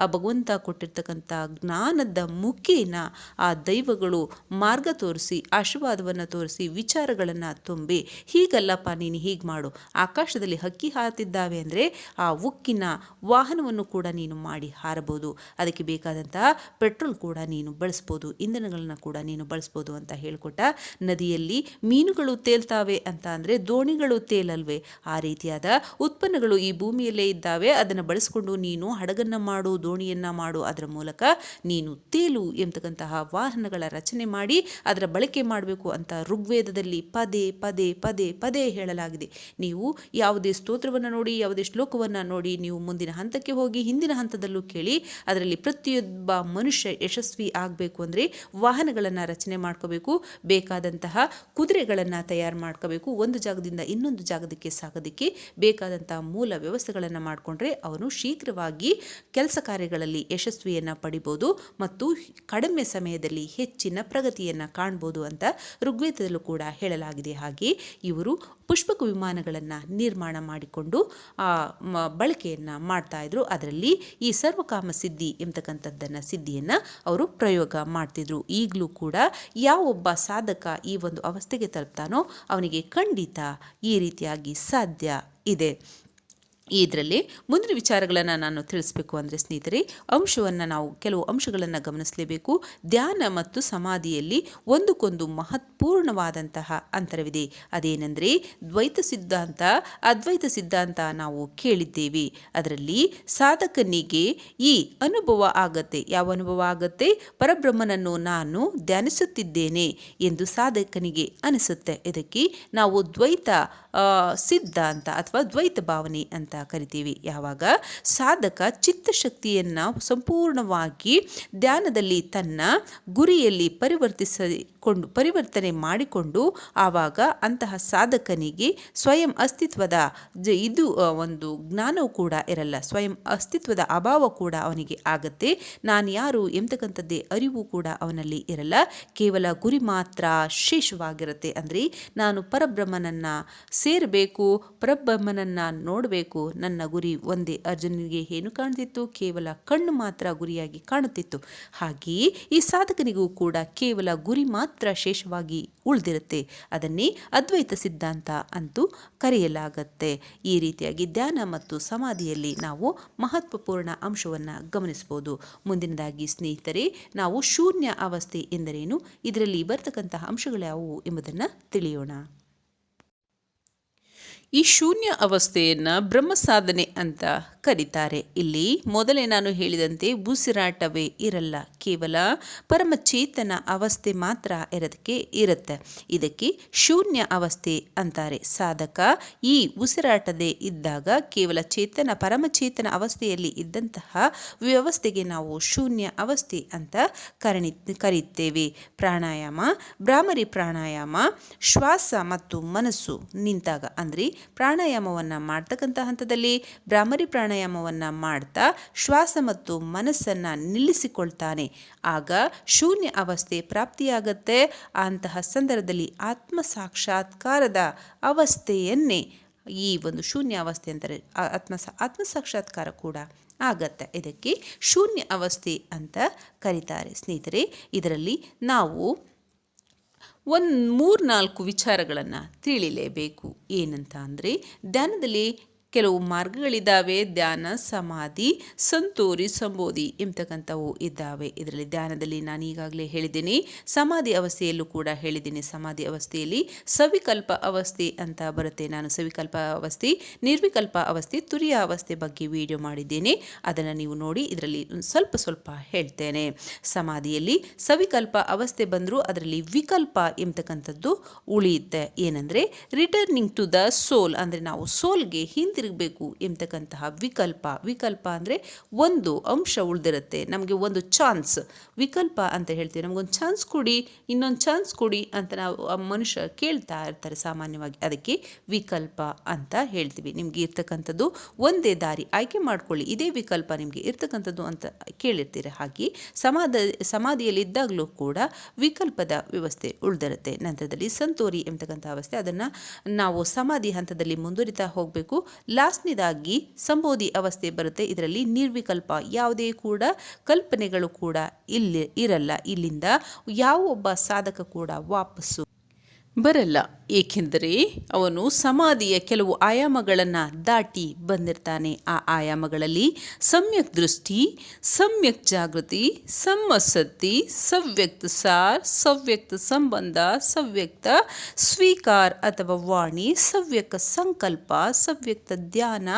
ಆ ಭಗವಂತ ಕೊಟ್ಟಿರ್ತಕ್ಕಂಥ ಜ್ಞಾನದ ಮುಖೇನ ಆ ದೈವಗಳು ಮಾರ್ಗ ತೋರಿಸಿ, ಆಶೀರ್ವಾದವನ್ನು ತೋರಿಸಿ, ವಿಚಾರಗಳನ್ನು ತುಂಬಿ, ಹೀಗಲ್ಲಪ್ಪ ನೀನು ಹೀಗೆ ಮಾಡು, ಆಕಾಶದಲ್ಲಿ ಹಕ್ಕಿ ಹಾರುತ್ತಿದ್ದಾವೆ ಅಂದರೆ ಆ ಉಕ್ಕಿನ ವಾಹನವನ್ನು ಕೂಡ ನೀನು ಮಾಡಿ ಹಾರಬಹುದು, ಅದಕ್ಕೆ ಬೇಕಾದಂತಹ ಪೆಟ್ರೋಲ್ ಕೂಡ ನೀನು ಬಳಸ್ಬೋದು, ಇಂಧನಗಳನ್ನು ಕೂಡ ನೀನು ಬಳಸ್ಬೋದು ಅಂತ ಹೇಳಿಕೊಟ್ಟ. ನದಿಯಲ್ಲಿ ಮೀನುಗಳು ತೇಲ್ತಾವೆ ಅಂತ ಅಂದರೆ ದೋಣಿಗಳು ತೇಲಲ್ವೇ? ಆ ರೀತಿಯಾದ ಉತ್ಪನ್ನಗಳು ಈ ಭೂಮಿಯಲ್ಲೇ ಇದ್ದಾವೆ, ಅದನ್ನು ಬಳಸ್ಕೊಂಡು ನೀನು ಹಡಗನ್ನು ಮಾಡು, ದೋಣಿಯನ್ನು ಮಾಡು, ಅದರ ಮೂಲಕ ನೀನು ತೇಲು ಎಂಬತಕ್ಕಂತಹ ವಾಹನಗಳ ರಚನೆ ಮಾಡಿ ಅದರ ಬಳಕೆ ಮಾಡಬೇಕು ಅಂತ ಋಗ್ವೇದದಲ್ಲಿ ಪದೇ ಪದೇ ಪದೇ ಪದೇ ಹೇಳಲಾಗಿದೆ. ನೀವು ಯಾವುದೇ ಸ್ತೋತ್ರವನ್ನು ನೋಡಿ, ಯಾವುದೇ ಶ್ಲೋಕವನ್ನು ನೋಡಿ, ನೀವು ಮುಂದಿನ ಹಂತಕ್ಕೆ ಹೋಗಿ ಹಿಂದಿನ ಹಂತದಲ್ಲೂ ಕೇಳಿ, ಅದರಲ್ಲಿ ಪ್ರತಿಯೊಬ್ಬ ಮನುಷ್ಯ ಯಶಸ್ವಿ ಆಗಬೇಕು ಅಂದರೆ ವಾಹನಗಳನ್ನು ರಚನೆ ಮಾಡ್ಕೋಬೇಕು, ಬೇಕಾದಂತಹ ಕುದುರೆಗಳನ್ನು ತಯಾರು ಮಾಡ್ಕೋಬೇಕು, ಒಂದು ಜಾಗದಿಂದ ಇನ್ನೊಂದು ಜಾಗಕ್ಕೆ ಸಾಗೋದಕ್ಕೆ ಬೇಕಾದಂತಹ ಮೂಲ ವ್ಯವಸ್ಥೆಗಳನ್ನು ಮಾಡಿಕೊಂಡ್ರೆ ಅವನು ಶೀಘ್ರವಾಗಿ ಕೆಲಸ ಕಾರ್ಯಗಳಲ್ಲಿ ಯಶಸ್ವಿಯನ್ನು ಪಡಿಬೋದು ಮತ್ತು ಕಡಿಮೆ ಸಮಯದಲ್ಲಿ ಹೆಚ್ಚಿನ ಪ್ರಗತಿಯನ್ನು ಕಾಣ್ಬೋದು ಅಂತ ಋಗ್ವೇದದಲ್ಲೂ ಕೂಡ ಹೇಳಲಾಗಿದೆ. ಹಾಗೆ ಇವರು ಪುಷ್ಪಕ ವಿಮಾನಗಳನ್ನು ನಿರ್ಮಾಣ ಮಾಡಿಕೊಂಡು ಬಳಕೆಯನ್ನು ಮಾಡ್ತಾ ಇದ್ರು. ಅದರಲ್ಲಿ ಈ ಸರ್ವಕಾಮ ಸಿದ್ಧಿ ಸಿದ್ಧಿಯನ್ನು ಅವರು ಪ್ರಯೋಗ ಮಾಡ್ತಿದ್ರು. ಈಗಲೂ ಕೂಡ ಯಾವೊಬ್ಬ ಸಾಧಕ ಈ ಒಂದು ಅವಸ್ಥೆಗೆ ತಲುಪ್ತಾನೋ ಅವನಿಗೆ ಖಂಡಿತ ಈ ರೀತಿಯಾಗಿ ಸಾಧ್ಯ ಇದೆ. ಇದರಲ್ಲಿ ಮುಂದಿನ ವಿಚಾರಗಳನ್ನು ನಾನು ತಿಳಿಸ್ಬೇಕು ಅಂದರೆ ಸ್ನೇಹಿತರೆ, ಕೆಲವು ಅಂಶಗಳನ್ನು ಗಮನಿಸಲೇಬೇಕು. ಧ್ಯಾನ ಮತ್ತು ಸಮಾಧಿಯಲ್ಲಿ ಒಂದಕ್ಕೊಂದು ಮಹತ್ವಪೂರ್ಣವಾದಂತಹ ಅಂತರವಿದೆ. ಅದೇನೆಂದರೆ ದ್ವೈತ ಸಿದ್ಧಾಂತ, ಅದ್ವೈತ ಸಿದ್ಧಾಂತ ನಾವು ಕೇಳಿದ್ದೇವೆ. ಅದರಲ್ಲಿ ಸಾಧಕನಿಗೆ ಈ ಅನುಭವ ಆಗತ್ತೆ. ಯಾವ ಅನುಭವ ಆಗತ್ತೆ? ಪರಬ್ರಹ್ಮನನ್ನು ನಾನು ಧ್ಯಾನಿಸುತ್ತಿದ್ದೇನೆ ಎಂದು ಸಾಧಕನಿಗೆ ಅನಿಸುತ್ತೆ. ಇದಕ್ಕೆ ನಾವು ದ್ವೈತ ಸಿದ್ಧಾಂತ ಅಥವಾ ದ್ವೈತ ಭಾವನೆ ಅಂತ ಕರಿತೀವಿ. ಯಾವಾಗ ಸಾಧಕ ಚಿತ್ತಶಕ್ತಿಯನ್ನು ಸಂಪೂರ್ಣವಾಗಿ ಧ್ಯಾನದಲ್ಲಿ ತನ್ನ ಗುರಿಯಲ್ಲಿ ಪರಿವರ್ತನೆ ಮಾಡಿಕೊಂಡು ಆವಾಗ ಅಂತಹ ಸಾಧಕನಿಗೆ ಸ್ವಯಂ ಅಸ್ತಿತ್ವದ ಇದು ಒಂದು ಜ್ಞಾನವೂ ಕೂಡ ಇರಲ್ಲ, ಸ್ವಯಂ ಅಸ್ತಿತ್ವದ ಅಭಾವ ಕೂಡ ಅವನಿಗೆ ಆಗತ್ತೆ. ನಾನು ಯಾರು ಎಂಬತಕ್ಕಂಥದ್ದೇ ಅರಿವು ಕೂಡ ಅವನಲ್ಲಿ ಇರಲ್ಲ, ಕೇವಲ ಗುರಿ ಮಾತ್ರ ಶೇಷವಾಗಿರುತ್ತೆ. ಅಂದರೆ ನಾನು ಪರಬ್ರಹ್ಮನನ್ನು ಸೇರಬೇಕು, ಪರಬ್ರಹ್ಮನನ್ನು ನೋಡಬೇಕು, ನನ್ನ ಗುರಿ ಒಂದೇ. ಅರ್ಜುನನಿಗೆ ಏನು ಕಾಣ್ತಿತ್ತು? ಕೇವಲ ಕಣ್ಣು ಮಾತ್ರ ಗುರಿಯಾಗಿ ಕಾಣುತ್ತಿತ್ತು. ಹಾಗೆಯೇ ಈ ಸಾಧಕನಿಗೂ ಕೂಡ ಕೇವಲ ಗುರಿ ಮಾತ್ರ ಶೇಷವಾಗಿ ಉಳಿದಿರುತ್ತೆ. ಅದನ್ನೇ ಅದ್ವೈತ ಸಿದ್ಧಾಂತ ಅಂತೂ ಕರೆಯಲಾಗತ್ತೆ. ಈ ರೀತಿಯಾಗಿ ಧ್ಯಾನ ಮತ್ತು ಸಮಾಧಿಯಲ್ಲಿ ನಾವು ಮಹತ್ವಪೂರ್ಣ ಅಂಶವನ್ನು ಗಮನಿಸಬಹುದು. ಮುಂದಿನದಾಗಿ ಸ್ನೇಹಿತರೆ, ನಾವು ಶೂನ್ಯ ಅವಸ್ಥೆ ಎಂದರೇನು, ಇದರಲ್ಲಿ ಬರ್ತಕ್ಕಂತಹ ಅಂಶಗಳು ಯಾವುವು ಎಂಬುದನ್ನು ತಿಳಿಯೋಣ. ಈ ಶೂನ್ಯ ಅವಸ್ಥೆಯನ್ನು ಬ್ರಹ್ಮ ಸಾಧನೆ ಅಂತ ಕರೀತಾರೆ. ಇಲ್ಲಿ ಮೊದಲೇ ನಾನು ಹೇಳಿದಂತೆ ಉಸಿರಾಟವೇ ಇರಲ್ಲ, ಕೇವಲ ಪರಮಚೇತನ ಅವಸ್ಥೆ ಮಾತ್ರ ಇರುತ್ತೆ. ಇದಕ್ಕೆ ಶೂನ್ಯ ಅವಸ್ಥೆ ಅಂತಾರೆ. ಸಾಧಕ ಈ ಉಸಿರಾಟದೇ ಇದ್ದಾಗ ಕೇವಲ ಪರಮಚೇತನ ಅವಸ್ಥೆಯಲ್ಲಿ ಇದ್ದಂತಹ ವ್ಯವಸ್ಥೆಗೆ ನಾವು ಶೂನ್ಯ ಅವಸ್ಥೆ ಅಂತ ಕರೆಯುತ್ತೇವೆ. ಪ್ರಾಣಾಯಾಮ, ಭ್ರಾಮರಿ ಪ್ರಾಣಾಯಾಮ, ಶ್ವಾಸ ಮತ್ತು ಮನಸ್ಸು ನಿಂತಾಗ, ಅಂದರೆ ಪ್ರಾಣಾಯಾಮವನ್ನು ಮಾಡ್ತಕ್ಕಂಥ ಹಂತದಲ್ಲಿ ಭ್ರಾಮರಿ ಪ್ರಾಣಾಯಾಮವನ್ನು ಮಾಡ್ತಾ ಶ್ವಾಸ ಮತ್ತು ಮನಸ್ಸನ್ನು ನಿಲ್ಲಿಸಿಕೊಳ್ತಾನೆ. ಆಗ ಶೂನ್ಯ ಅವಸ್ಥೆ ಪ್ರಾಪ್ತಿಯಾಗತ್ತೆ. ಅಂತಹ ಸಂದರ್ಭದಲ್ಲಿ ಆತ್ಮ ಸಾಕ್ಷಾತ್ಕಾರದ ಅವಸ್ಥೆಯನ್ನೇ ಈ ಒಂದು ಶೂನ್ಯ ಅವಸ್ಥೆ ಅಂತಾರೆ. ಆತ್ಮ ಸಾಕ್ಷಾತ್ಕಾರ ಕೂಡ ಆಗತ್ತೆ. ಇದಕ್ಕೆ ಶೂನ್ಯ ಅವಸ್ಥೆ ಅಂತ ಕರೀತಾರೆ. ಸ್ನೇಹಿತರೆ, ಇದರಲ್ಲಿ ನಾವು 3-4 ವಿಚಾರಗಳನ್ನು ತಿಳಿಲೇಬೇಕು. ಏನಂತ ಅಂದರೆ, ಧ್ಯಾನದಲ್ಲಿ ಕೆಲವು ಮಾರ್ಗಗಳಿದ್ದಾವೆ. ಧ್ಯಾನ, ಸಮಾಧಿ, ಸಂತೋರಿ, ಸಂಬೋಧಿ ಎಂಬತಕ್ಕಂಥವು ಇದ್ದಾವೆ. ಇದರಲ್ಲಿ ಧ್ಯಾನದಲ್ಲಿ ನಾನು ಈಗಾಗಲೇ ಹೇಳಿದ್ದೀನಿ, ಸಮಾಧಿ ಅವಸ್ಥೆಯಲ್ಲೂ ಕೂಡ ಹೇಳಿದ್ದೀನಿ. ಸಮಾಧಿ ಅವಸ್ಥೆಯಲ್ಲಿ ಸವಿಕಲ್ಪ ಅವಸ್ಥೆ ಅಂತ ಬರುತ್ತೆ. ನಾನು ಸವಿಕಲ್ಪ ಅವಸ್ಥೆ, ನಿರ್ವಿಕಲ್ಪ ಅವಸ್ಥೆ, ತುರಿಯ ಅವಸ್ಥೆ ಬಗ್ಗೆ ವಿಡಿಯೋ ಮಾಡಿದ್ದೇನೆ, ಅದನ್ನು ನೀವು ನೋಡಿ. ಇದರಲ್ಲಿ ಸ್ವಲ್ಪ ಹೇಳ್ತೇನೆ. ಸಮಾಧಿಯಲ್ಲಿ ಸವಿಕಲ್ಪ ಅವಸ್ಥೆ ಬಂದರೂ ಅದರಲ್ಲಿ ವಿಕಲ್ಪ ಎಂಬತಕ್ಕಂಥದ್ದು ಉಳಿಯುತ್ತೆ. ಏನಂದರೆ ರಿಟರ್ನಿಂಗ್ ಟು ದ ಸೋಲ್, ಅಂದರೆ ನಾವು ಸೋಲ್ಗೆ ಹಿಂದಿರುಗಬೇಕು ಎಂಬತಕ್ಕಂತಹ ವಿಕಲ್ಪ ಅಂದರೆ ಒಂದು ಅಂಶ ಉಳಿದಿರುತ್ತೆ, ನಮಗೆ ಒಂದು ಚಾನ್ಸ್. ವಿಕಲ್ಪ ಅಂತ ಹೇಳ್ತೀವಿ, ನಮಗೊಂದು ಚಾನ್ಸ್ ಕೊಡಿ, ಇನ್ನೊಂದು ಚಾನ್ಸ್ ಕೊಡಿ ಅಂತ ನಾವು ಮನುಷ್ಯ ಕೇಳ್ತಾ ಇರ್ತಾರೆ ಸಾಮಾನ್ಯವಾಗಿ. ಅದಕ್ಕೆ ವಿಕಲ್ಪ ಅಂತ ಹೇಳ್ತೀವಿ. ನಿಮಗೆ ಇರ್ತಕ್ಕಂಥದ್ದು ಒಂದೇ ದಾರಿ, ಆಯ್ಕೆ ಮಾಡ್ಕೊಳ್ಳಿ, ಇದೇ ವಿಕಲ್ಪ ನಿಮಗೆ ಇರ್ತಕ್ಕಂಥದ್ದು ಅಂತ ಕೇಳಿರ್ತೀರ. ಹಾಗೆ ಸಮಾಧಿಯಲ್ಲಿ ಇದ್ದಾಗಲೂ ಕೂಡ ವಿಕಲ್ಪದ ವ್ಯವಸ್ಥೆ ಉಳಿದಿರುತ್ತೆ. ನಂತರದಲ್ಲಿ ಸಂತೋರಿ ಎಂಬತಕ್ಕಂಥ ಅವಸ್ಥೆ, ಅದನ್ನು ನಾವು ಸಮಾಧಿ ಹಂತದಲ್ಲಿ ಮುಂದುವರಿತಾ ಹೋಗಬೇಕು. ಲಾಸ್ಟ್ನೇದಾಗಿ ಸಂಬೋಧಿ ಅವಸ್ಥೆ ಬರುತ್ತೆ. ಇದರಲ್ಲಿ ನಿರ್ವಿಕಲ್ಪ, ಯಾವುದೇ ಕೂಡ ಕಲ್ಪನೆಗಳು ಕೂಡ ಇರಲ್ಲ. ಇಲ್ಲಿಂದ ಯಾವ ಒಬ್ಬ ಸಾಧಕ ಕೂಡ ವಾಪಸ್ಸು ಬರಲ್ಲ. ಏಕೆಂದರೆ ಅವನು ಸಮಾಧಿಯ ಕೆಲವು ಆಯಾಮಗಳನ್ನು ದಾಟಿ ಬಂದಿರ್ತಾನೆ. ಆ ಆಯಾಮಗಳಲ್ಲಿ ಸಮ್ಯಕ್ ದೃಷ್ಟಿ, ಸಮ್ಯಕ್ ಜಾಗೃತಿ, ಸಮ್ಮಸತಿ, ಸವ್ಯಕ್ತ ಸಾರ್, ಸವ್ಯಕ್ತ ಸಂಬಂಧ, ಸವ್ಯಕ್ತ ಸ್ವೀಕಾರ ಅಥವಾ ವಾಣಿ, ಸವ್ಯಕ ಸಂಕಲ್ಪ, ಸವ್ಯಕ್ತ ಧ್ಯಾನ,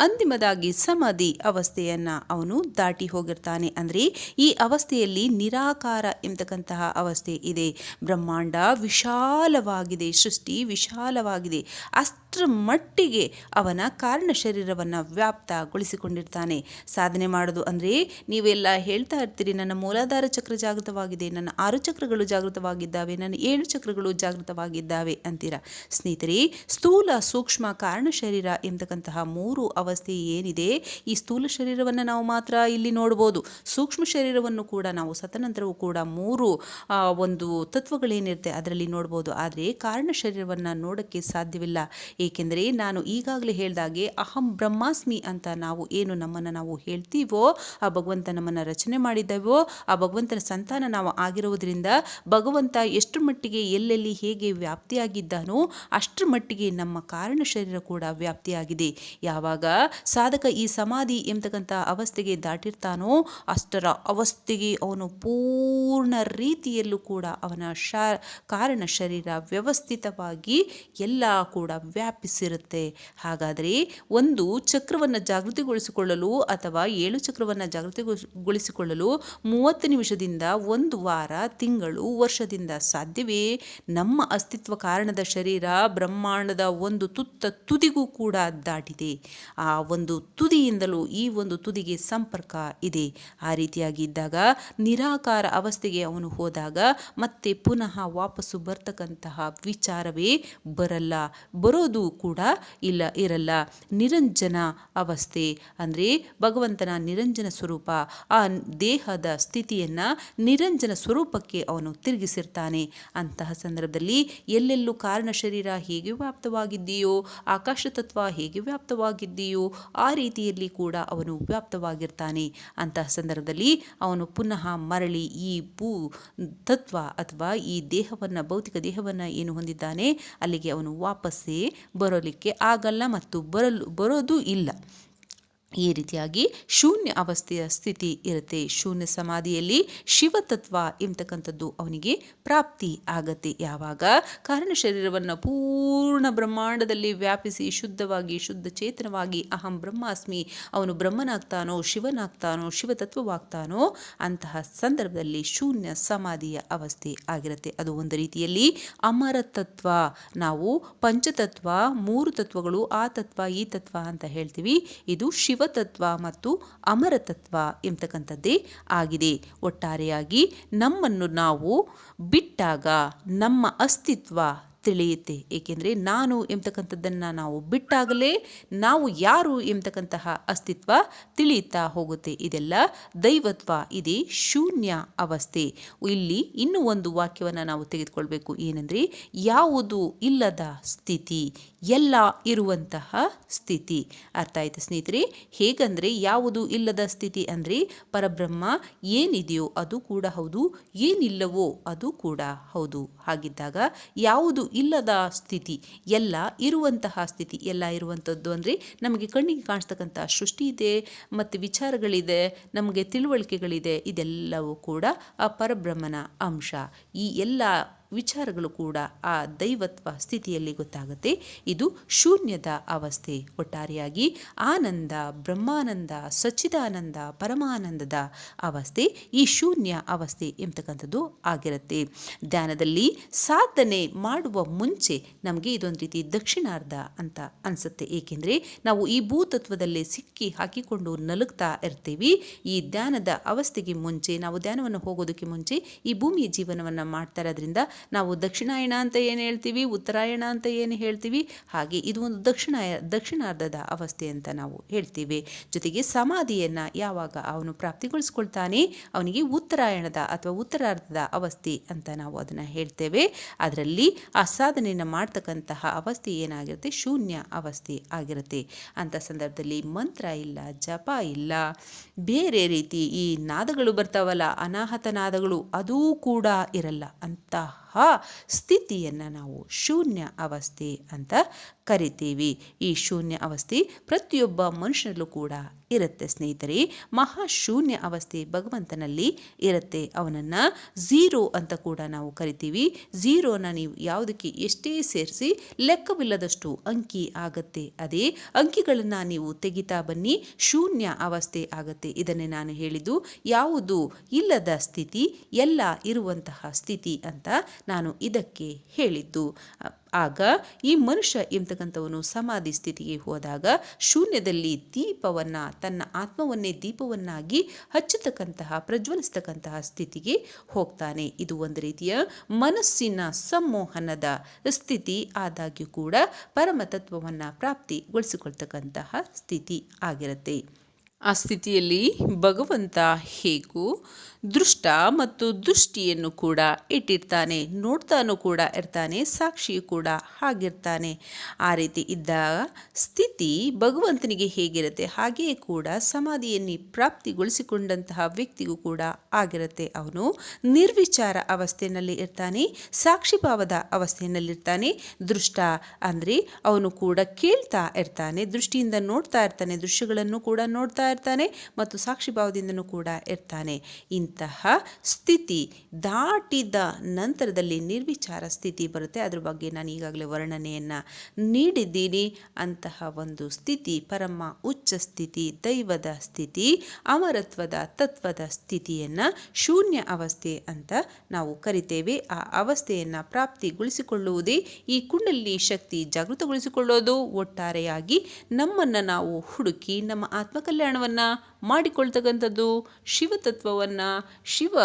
ಅಂತಿಮದಾಗಿ ಸಮಾಧಿ ಅವಸ್ಥೆಯನ್ನು ಅವನು ದಾಟಿ ಹೋಗಿರ್ತಾನೆ. ಅಂದರೆ ಈ ಅವಸ್ಥೆಯಲ್ಲಿ ನಿರಾಕಾರ ಎಂಬತಕ್ಕಂತಹ ಅವಸ್ಥೆ ಇದೆ. ಬ್ರಹ್ಮಾಂಡ ವಿಶಾಲವಾಗಿದೆ, ಸೃಷ್ಟಿ ವಿಶಾಲವಾಗಿದೆ. ಅಷ್ಟರ ಮಟ್ಟಿಗೆ ಅವನ ಕಾರಣ ಶರೀರವನ್ನು ವ್ಯಾಪ್ತಗೊಳಿಸಿಕೊಂಡಿರ್ತಾನೆ. ಸಾಧನೆ ಮಾಡೋದು ಅಂದರೆ, ನೀವೆಲ್ಲ ಹೇಳ್ತಾ ಇರ್ತೀರಿ, ನನ್ನ ಮೂಲಾಧಾರ ಚಕ್ರ ಜಾಗೃತವಾಗಿದೆ, ನನ್ನ 6 ಚಕ್ರಗಳು ಜಾಗೃತವಾಗಿದ್ದಾವೆ, ನನ್ನ 7 ಚಕ್ರಗಳು ಜಾಗೃತವಾಗಿದ್ದಾವೆ ಅಂತೀರ. ಸ್ನೇಹಿತರೆ, ಸ್ಥೂಲ, ಸೂಕ್ಷ್ಮ, ಕಾರಣ ಶರೀರ ಎಂಬತಕ್ಕಂತಹ 3 ಅವಸ್ಥೆ ಏನಿದೆ, ಈ ಸ್ಥೂಲ ಶರೀರವನ್ನು ನಾವು ಮಾತ್ರ ಇಲ್ಲಿ ನೋಡ್ಬೋದು. ಸೂಕ್ಷ್ಮ ಶರೀರವನ್ನು ಕೂಡ ನಾವು ಸತನಂತರವೂ ಕೂಡ 3 ಒಂದು ತತ್ವಗಳೇನಿರುತ್ತೆ ಅದರಲ್ಲಿ ನೋಡ್ಬೋದು. ಆದರೆ ಕಾರಣ ಶರೀರವನ್ನು ನೋಡೋಕ್ಕೆ ಸಾಧ್ಯವಿಲ್ಲ. ಏಕೆಂದರೆ ನಾನು ಈಗಾಗಲೇ ಹೇಳಿದಾಗೆ ಅಹಂ ಬ್ರಹ್ಮಾಸ್ಮಿ ಅಂತ ನಾವು ಏನು ನಮ್ಮನ್ನು ನಾವು ಹೇಳ್ತೀವೋ, ಆ ಭಗವಂತ ನಮ್ಮನ್ನು ರಚನೆ ಮಾಡಿದ್ದೇವೋ, ಆ ಭಗವಂತನ ಸಂತಾನ ನಾವು ಆಗಿರುವುದರಿಂದ ಭಗವಂತ ಎಷ್ಟು ಮಟ್ಟಿಗೆ ಎಲ್ಲೆಲ್ಲಿ ಹೇಗೆ ವ್ಯಾಪ್ತಿಯಾಗಿದ್ದಾನೋ ಅಷ್ಟರ ಮಟ್ಟಿಗೆ ನಮ್ಮ ಕಾರಣ ಶರೀರ ಕೂಡ ವ್ಯಾಪ್ತಿಯಾಗಿದೆ. ಯಾವಾಗ ಸಾಧಕ ಈ ಸಮಾಧಿ ಎಂಬತಕ್ಕಂಥ ಅವಸ್ಥೆಗೆ ದಾಟಿರ್ತಾನೋ ಅಷ್ಟರ ಅವಸ್ಥೆಗೆ ಅವನು ಪೂರ್ಣ ರೀತಿಯಲ್ಲೂ ಕೂಡ ಅವನ ಕಾರಣ ಶರೀರ ವ್ಯವಸ್ಥಿತವಾಗಿ ಎಲ್ಲ ಕೂಡ ವ್ಯಾಪಿಸಿರುತ್ತೆ. ಹಾಗಾದರೆ ಒಂದು ಚಕ್ರವನ್ನು ಜಾಗೃತಿಗೊಳಿಸಿಕೊಳ್ಳಲು ಅಥವಾ 7 ಚಕ್ರವನ್ನು ಜಾಗೃತಿಗೊಳಿಸಿಕೊಳ್ಳಲು 30 ನಿಮಿಷದಿಂದ 1 ವಾರ, ತಿಂಗಳು, ವರ್ಷದಿಂದ ಸಾಧ್ಯವೇ? ನಮ್ಮ ಅಸ್ತಿತ್ವ ಕಾರಣದ ಶರೀರ ಬ್ರಹ್ಮಾಂಡದ ಒಂದು ತುದಿಗೂ ಕೂಡ ದಾಟಿದೆ. ಆ ಒಂದು ತುದಿಯಿಂದಲೂ ಈ ಒಂದು ತುದಿಗೆ ಸಂಪರ್ಕ ಇದೆ. ಆ ರೀತಿಯಾಗಿ ಇದ್ದಾಗ ನಿರಾಕಾರ ಅವಸ್ಥೆಗೆ ಅವನು ಹೋದಾಗ ಮತ್ತೆ ಪುನಃ ವಾಪಸ್ಸು ಬರ್ತಕ್ಕಂತಹ ವಿಚಾರವೇ ಬರೋದು ಕೂಡ ಇರಲ್ಲ. ನಿರಂಜನ ಅವಸ್ಥೆ ಅಂದರೆ ಭಗವಂತನ ನಿರಂಜನ ಸ್ವರೂಪ, ಆ ದೇಹದ ಸ್ಥಿತಿಯನ್ನು ನಿರಂಜನ ಸ್ವರೂಪಕ್ಕೆ ಅವನು ತಿರುಗಿಸಿರ್ತಾನೆ. ಅಂತಹ ಸಂದರ್ಭದಲ್ಲಿ ಎಲ್ಲೆಲ್ಲೂ ಕಾರಣ ಶರೀರ ಹೇಗೆ ವ್ಯಾಪ್ತವಾಗಿದೆಯೋ, ಆಕಾಶ ತತ್ವ ಹೇಗೆ ವ್ಯಾಪ್ತವಾಗಿದೆಯೋ ಆ ರೀತಿಯಲ್ಲಿ ಕೂಡ ಅವನು ವ್ಯಾಪ್ತವಾಗಿರ್ತಾನೆ. ಅಂತಹ ಸಂದರ್ಭದಲ್ಲಿ ಅವನು ಪುನಃ ಮರಳಿ ಈ ಭೂ ತತ್ವ ಅಥವಾ ಈ ದೇಹವನ್ನು, ಭೌತಿಕ ದೇಹವನ್ನು ಏನು ಹೊಂದಿದ್ದಾನೆ ಅಲ್ಲಿಗೆ ಅವನು ವಾಪಸ್ಸೇ ಬರೋಲಿಕ್ಕೆ ಆಗಲ್ಲ ಮತ್ತು ಬರೋದು ಇಲ್ಲ. ಈ ರೀತಿಯಾಗಿ ಶೂನ್ಯ ಅವಸ್ಥೆಯ ಸ್ಥಿತಿ ಇರುತ್ತೆ. ಶೂನ್ಯ ಸಮಾಧಿಯಲ್ಲಿ ಶಿವತತ್ವ ಎಂಬತಕ್ಕಂಥದ್ದು ಅವನಿಗೆ ಪ್ರಾಪ್ತಿ ಆಗತ್ತೆ. ಯಾವಾಗ ಕಾರಣ ಶರೀರವನ್ನು ಪೂರ್ಣ ಬ್ರಹ್ಮಾಂಡದಲ್ಲಿ ವ್ಯಾಪಿಸಿ ಶುದ್ಧವಾಗಿ ಶುದ್ಧ ಚೇತನವಾಗಿ ಅಹಂ ಬ್ರಹ್ಮಾಸ್ಮಿ ಅವನು ಬ್ರಹ್ಮನಾಗ್ತಾನೋ, ಶಿವನಾಗ್ತಾನೋ, ಶಿವತತ್ವವಾಗ್ತಾನೋ ಅಂತಹ ಸಂದರ್ಭದಲ್ಲಿ ಶೂನ್ಯ ಸಮಾಧಿಯ ಅವಸ್ಥೆ ಆಗಿರುತ್ತೆ. ಅದು ಒಂದು ರೀತಿಯಲ್ಲಿ ಅಮರತತ್ವ. ನಾವು ಪಂಚತತ್ವ, 3 ತತ್ವಗಳು, ಆ ತತ್ವ ಈ ತತ್ವ ಅಂತ ಹೇಳ್ತೀವಿ. ಇದು ಶಿವತತ್ವ ಮತ್ತು ಅಮರತತ್ವ ಎಂಬತಕ್ಕಂಥದ್ದೇ ಆಗಿದೆ. ಒಟ್ಟಾರೆಯಾಗಿ ನಮ್ಮನ್ನು ನಾವು ಬಿಟ್ಟಾಗ ನಮ್ಮ ಅಸ್ತಿತ್ವ ತಿಳಿಯುತ್ತೆ. ಏಕೆಂದರೆ ನಾನು ಎಂಬತಕ್ಕಂಥದ್ದನ್ನು ನಾವು ಬಿಟ್ಟಾಗಲೇ ನಾವು ಯಾರು ಎಂಬತಕ್ಕಂತಹ ಅಸ್ತಿತ್ವ ತಿಳಿಯುತ್ತಾ ಹೋಗುತ್ತೆ. ಇದೆಲ್ಲ ದೈವತ್ವ, ಇದೇ ಶೂನ್ಯ ಅವಸ್ಥೆ. ಇಲ್ಲಿ ಇನ್ನೂ ಒಂದು ವಾಕ್ಯವನ್ನು ನಾವು ತೆಗೆದುಕೊಳ್ಬೇಕು. ಏನೆಂದರೆ ಯಾವುದು ಇಲ್ಲದ ಸ್ಥಿತಿ, ಎಲ್ಲ ಇರುವಂತಹ ಸ್ಥಿತಿ. ಅರ್ಥ ಆಯ್ತು ಸ್ನೇಹಿತರೆ? ಹೇಗಂದರೆ ಯಾವುದು ಇಲ್ಲದ ಸ್ಥಿತಿ ಅಂದರೆ ಪರಬ್ರಹ್ಮ ಏನಿದೆಯೋ ಅದು ಕೂಡ ಹೌದು, ಏನಿಲ್ಲವೋ ಅದು ಕೂಡ ಹೌದು. ಹಾಗಿದ್ದಾಗ ಯಾವುದು ಇಲ್ಲದ ಸ್ಥಿತಿ, ಎಲ್ಲ ಇರುವಂತಹ ಸ್ಥಿತಿ. ಎಲ್ಲ ಇರುವಂಥದ್ದು ಅಂದರೆ ನಮಗೆ ಕಣ್ಣಿಗೆ ಕಾಣಿಸ್ತಕ್ಕಂಥ ಸೃಷ್ಟಿ ಇದೆ ಮತ್ತು ವಿಚಾರಗಳಿದೆ, ನಮಗೆ ತಿಳುವಳಿಕೆಗಳಿದೆ. ಇದೆಲ್ಲವೂ ಕೂಡ ಆ ಪರಬ್ರಹ್ಮನ ಅಂಶ. ಈ ಎಲ್ಲ ವಿಚಾರಗಳು ಕೂಡ ಆ ದೈವತ್ವ ಸ್ಥಿತಿಯಲ್ಲಿ ಗೊತ್ತಾಗುತ್ತೆ. ಇದು ಶೂನ್ಯದ ಅವಸ್ಥೆ. ಒಟ್ಟಾರೆಯಾಗಿ ಆನಂದ, ಬ್ರಹ್ಮಾನಂದ, ಸಚ್ಚಿದಾನಂದ, ಪರಮಾನಂದದ ಅವಸ್ಥೆ ಈ ಶೂನ್ಯ ಅವಸ್ಥೆ ಎಂಬತಕ್ಕಂಥದ್ದು ಆಗಿರುತ್ತೆ. ಧ್ಯಾನದಲ್ಲಿ ಸಾಧನೆ ಮಾಡುವ ಮುಂಚೆ ನಮಗೆ ಇದೊಂದು ರೀತಿ ದಕ್ಷಿಣಾರ್ಧ ಅಂತ ಅನಿಸುತ್ತೆ. ಏಕೆಂದರೆ ನಾವು ಈ ಭೂತತ್ವದಲ್ಲೇ ಸಿಕ್ಕಿ ಹಾಕಿಕೊಂಡು ನಲುಗ್ತಾ ಇರ್ತೀವಿ. ಈ ಧ್ಯಾನದ ಅವಸ್ಥೆಗೆ ಮುಂಚೆ, ನಾವು ಧ್ಯಾನವನ್ನು ಹೋಗೋದಕ್ಕೆ ಮುಂಚೆ ಈ ಭೂಮಿಯ ಜೀವನವನ್ನು ಮಾಡ್ತಾ ಇರೋದ್ರಿಂದ ನಾವು ದಕ್ಷಿಣಾಯಣ ಅಂತ ಏನು ಹೇಳ್ತೀವಿ, ಉತ್ತರಾಯಣ ಅಂತ ಏನು ಹೇಳ್ತೀವಿ, ಹಾಗೆ ಇದು ಒಂದು ದಕ್ಷಿಣಾರ್ಧದ ಅವಸ್ಥೆ ಅಂತ ನಾವು ಹೇಳ್ತೀವಿ. ಜೊತೆಗೆ ಸಮಾಧಿಯನ್ನು ಯಾವಾಗ ಅವನು ಪ್ರಾಪ್ತಿಗೊಳಿಸ್ಕೊಳ್ತಾನೆ ಅವನಿಗೆ ಉತ್ತರಾಯಣದ ಅಥವಾ ಉತ್ತರಾರ್ಧದ ಅವಸ್ಥೆ ಅಂತ ನಾವು ಅದನ್ನು ಹೇಳ್ತೇವೆ. ಅದರಲ್ಲಿ ಆ ಸಾಧನೆಯನ್ನು ಮಾಡ್ತಕ್ಕಂತಹ ಅವಸ್ಥೆ ಏನಾಗಿರುತ್ತೆ, ಶೂನ್ಯ ಅವಸ್ಥೆ ಆಗಿರುತ್ತೆ. ಅಂಥ ಸಂದರ್ಭದಲ್ಲಿ ಮಂತ್ರ ಇಲ್ಲ, ಜಪ ಇಲ್ಲ, ಬೇರೆ ರೀತಿ ಈ ನಾದಗಳು ಬರ್ತಾವಲ್ಲ, ಅನಾಹತ ನಾದಗಳು, ಅದೂ ಕೂಡ ಇರಲ್ಲ. ಅಂತಹ ಸ್ಥಿತಿಯನ್ನು ನಾವು ಶೂನ್ಯ ಅವಸ್ಥೆ ಅಂತ ಕರಿತೀವಿ. ಈ ಶೂನ್ಯ ಅವಸ್ಥೆ ಪ್ರತಿಯೊಬ್ಬ ಮನುಷ್ಯನಲ್ಲೂ ಕೂಡ ಇರುತ್ತೆ ಸ್ನೇಹಿತರೆ. ಮಹಾಶೂನ್ಯ ಅವಸ್ಥೆ ಭಗವಂತನಲ್ಲಿ ಇರುತ್ತೆ. ಅವನನ್ನು ಝೀರೋ ಅಂತ ಕೂಡ ನಾವು ಕರಿತೀವಿ. ಝೀರೋನ ನೀವು ಯಾವುದಕ್ಕೆ ಎಷ್ಟೇ ಸೇರಿಸಿ ಲೆಕ್ಕವಿಲ್ಲದಷ್ಟು ಅಂಕಿ ಆಗತ್ತೆ. ಅದೇ ಅಂಕಿಗಳನ್ನು ನೀವು ತೆಗಿತಾ ಬನ್ನಿ, ಶೂನ್ಯ ಅವಸ್ಥೆ ಆಗತ್ತೆ. ಇದನ್ನೇ ನಾನು ಹೇಳಿದ್ದು ಯಾವುದು ಇಲ್ಲದ ಸ್ಥಿತಿ, ಎಲ್ಲ ಇರುವಂತಹ ಸ್ಥಿತಿ ಅಂತ ನಾನು ಇದಕ್ಕೆ ಹೇಳಿದ್ದು. ಆಗ ಈ ಮನುಷ್ಯ ಎಂಬತಕ್ಕಂಥವನು ಸಮಾಧಿ ಸ್ಥಿತಿಗೆ ಹೋದಾಗ ಶೂನ್ಯದಲ್ಲಿ ದೀಪವನ್ನು, ತನ್ನ ಆತ್ಮವನ್ನೇ ದೀಪವನ್ನಾಗಿ ಹಚ್ಚತಕ್ಕಂತಹ, ಪ್ರಜ್ವಲಿಸ್ತಕ್ಕಂತಹ ಸ್ಥಿತಿಗೆ ಹೋಗ್ತಾನೆ. ಇದು ಒಂದು ರೀತಿಯ ಮನಸ್ಸಿನ ಸಂಮೋಹನದ ಸ್ಥಿತಿ ಆದಾಗ್ಯೂ ಕೂಡ ಪರಮತತ್ವವನ್ನು ಪ್ರಾಪ್ತಿಗೊಳಿಸಿಕೊಳ್ತಕ್ಕಂತಹ ಸ್ಥಿತಿ ಆಗಿರುತ್ತೆ. ಆ ಸ್ಥಿತಿಯಲ್ಲಿ ಭಗವಂತ ಹೇಗೂ ದೃಷ್ಟ ಮತ್ತು ದೃಷ್ಟಿಯನ್ನು ಕೂಡ ಇಟ್ಟಿರ್ತಾನೆ, ನೋಡ್ತಾನೂ ಕೂಡ ಇರ್ತಾನೆ, ಸಾಕ್ಷಿಯೂ ಕೂಡ ಆಗಿರ್ತಾನೆ. ಆ ರೀತಿ ಇದ್ದ ಸ್ಥಿತಿ ಭಗವಂತನಿಗೆ ಹೇಗಿರುತ್ತೆ ಹಾಗೆಯೇ ಕೂಡ ಸಮಾಧಿಯನ್ನು ಪ್ರಾಪ್ತಿಗೊಳಿಸಿಕೊಂಡಂತಹ ವ್ಯಕ್ತಿಗೂ ಕೂಡ ಆಗಿರುತ್ತೆ. ಅವನು ನಿರ್ವಿಚಾರ ಅವಸ್ಥೆಯಲ್ಲಿ ಇರ್ತಾನೆ, ಸಾಕ್ಷಿಭಾವದ ಅವಸ್ಥೆಯಲ್ಲಿರ್ತಾನೆ. ದೃಷ್ಟ ಅಂದರೆ ಅವನು ಕೂಡ ಕೇಳ್ತಾ ಇರ್ತಾನೆ, ದೃಷ್ಟಿಯಿಂದ ನೋಡ್ತಾ ಇರ್ತಾನೆ, ದೃಶ್ಯಗಳನ್ನು ಕೂಡ ನೋಡ್ತಾ ಇರ್ತಾನೆ ಮತ್ತು ಸಾಕ್ಷಿಭಾವದಿಂದನೂ ಕೂಡ ಇರ್ತಾನೆ. ಇಂತಹ ಇಂತಹ ಸ್ಥಿತಿ ದಾಟಿದ ನಂತರದಲ್ಲಿ ನಿರ್ವಿಚಾರ ಸ್ಥಿತಿ ಬರುತ್ತೆ. ಅದ್ರ ಬಗ್ಗೆ ನಾನು ಈಗಾಗಲೇ ವರ್ಣನೆಯನ್ನು ನೀಡಿದ್ದೀನಿ. ಅಂತಹ ಒಂದು ಸ್ಥಿತಿ ಪರಮ ಉಚ್ಚ ಸ್ಥಿತಿ, ದೈವದ ಸ್ಥಿತಿ, ಅಮರತ್ವದ ತತ್ವದ ಸ್ಥಿತಿಯನ್ನು ಶೂನ್ಯ ಅವಸ್ಥೆ ಅಂತ ನಾವು ಕರಿತೇವೆ. ಆ ಅವಸ್ಥೆಯನ್ನು ಪ್ರಾಪ್ತಿಗೊಳಿಸಿಕೊಳ್ಳುವುದೇ ಈ ಕುಂಡಲಿನಿ ಶಕ್ತಿ ಜಾಗೃತಗೊಳಿಸಿಕೊಳ್ಳೋದು. ಒಟ್ಟಾರೆಯಾಗಿ ನಮ್ಮನ್ನು ನಾವು ಹುಡುಕಿ ನಮ್ಮ ಆತ್ಮಕಲ್ಯಾಣವನ್ನು ಮಾಡಿಕೊಳ್ತಕ್ಕಂಥದ್ದು, ಶಿವತತ್ವವನ್ನು, ಶಿವ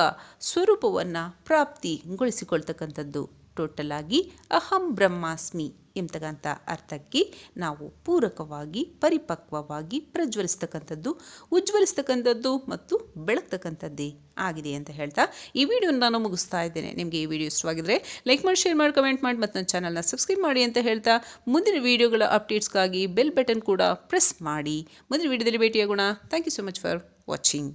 ಸ್ವರೂಪವನ್ನು ಪ್ರಾಪ್ತಿಗೊಳಿಸಿಕೊಳ್ತಕ್ಕಂಥದ್ದು. ಟೋಟಲ್ ಆಗಿ ಅಹಂ ಬ್ರಹ್ಮಾಸ್ಮಿ ಎಂಬತಕ್ಕಂಥ ಅರ್ಥಕ್ಕೆ ನಾವು ಪೂರಕವಾಗಿ, ಪರಿಪಕ್ವವಾಗಿ ಪ್ರಜ್ವಲಿಸ್ತಕ್ಕಂಥದ್ದು, ಉಜ್ವಲಿಸ್ತಕ್ಕಂಥದ್ದು ಮತ್ತು ಬೆಳಗ್ತಕ್ಕಂಥದ್ದೇ ಆಗಿದೆ ಅಂತ ಹೇಳ್ತಾ ಈ ವಿಡಿಯೋನ ನಾನು ಮುಗಿಸ್ತಾ ಇದ್ದೇನೆ. ನಿಮಗೆ ಈ ವಿಡಿಯೋ ಇಷ್ಟವಾಗಿದ್ದರೆ ಲೈಕ್ ಮಾಡಿ, ಶೇರ್ ಮಾಡಿ, ಕಮೆಂಟ್ ಮಾಡಿ ಮತ್ತು ನನ್ನ ಚಾನಲ್ನ ಸಬ್ಸ್ಕ್ರೈಬ್ ಮಾಡಿ ಅಂತ ಹೇಳ್ತಾ ಮುಂದಿನ ವಿಡಿಯೋಗಳ ಅಪ್ಡೇಟ್ಸ್ಗಾಗಿ ಬೆಲ್ ಬಟನ್ ಕೂಡ ಪ್ರೆಸ್ ಮಾಡಿ. ಮುಂದಿನ ವಿಡಿಯೋದಲ್ಲಿ ಭೇಟಿಯಾಗೋಣ. Thank you so much for watching.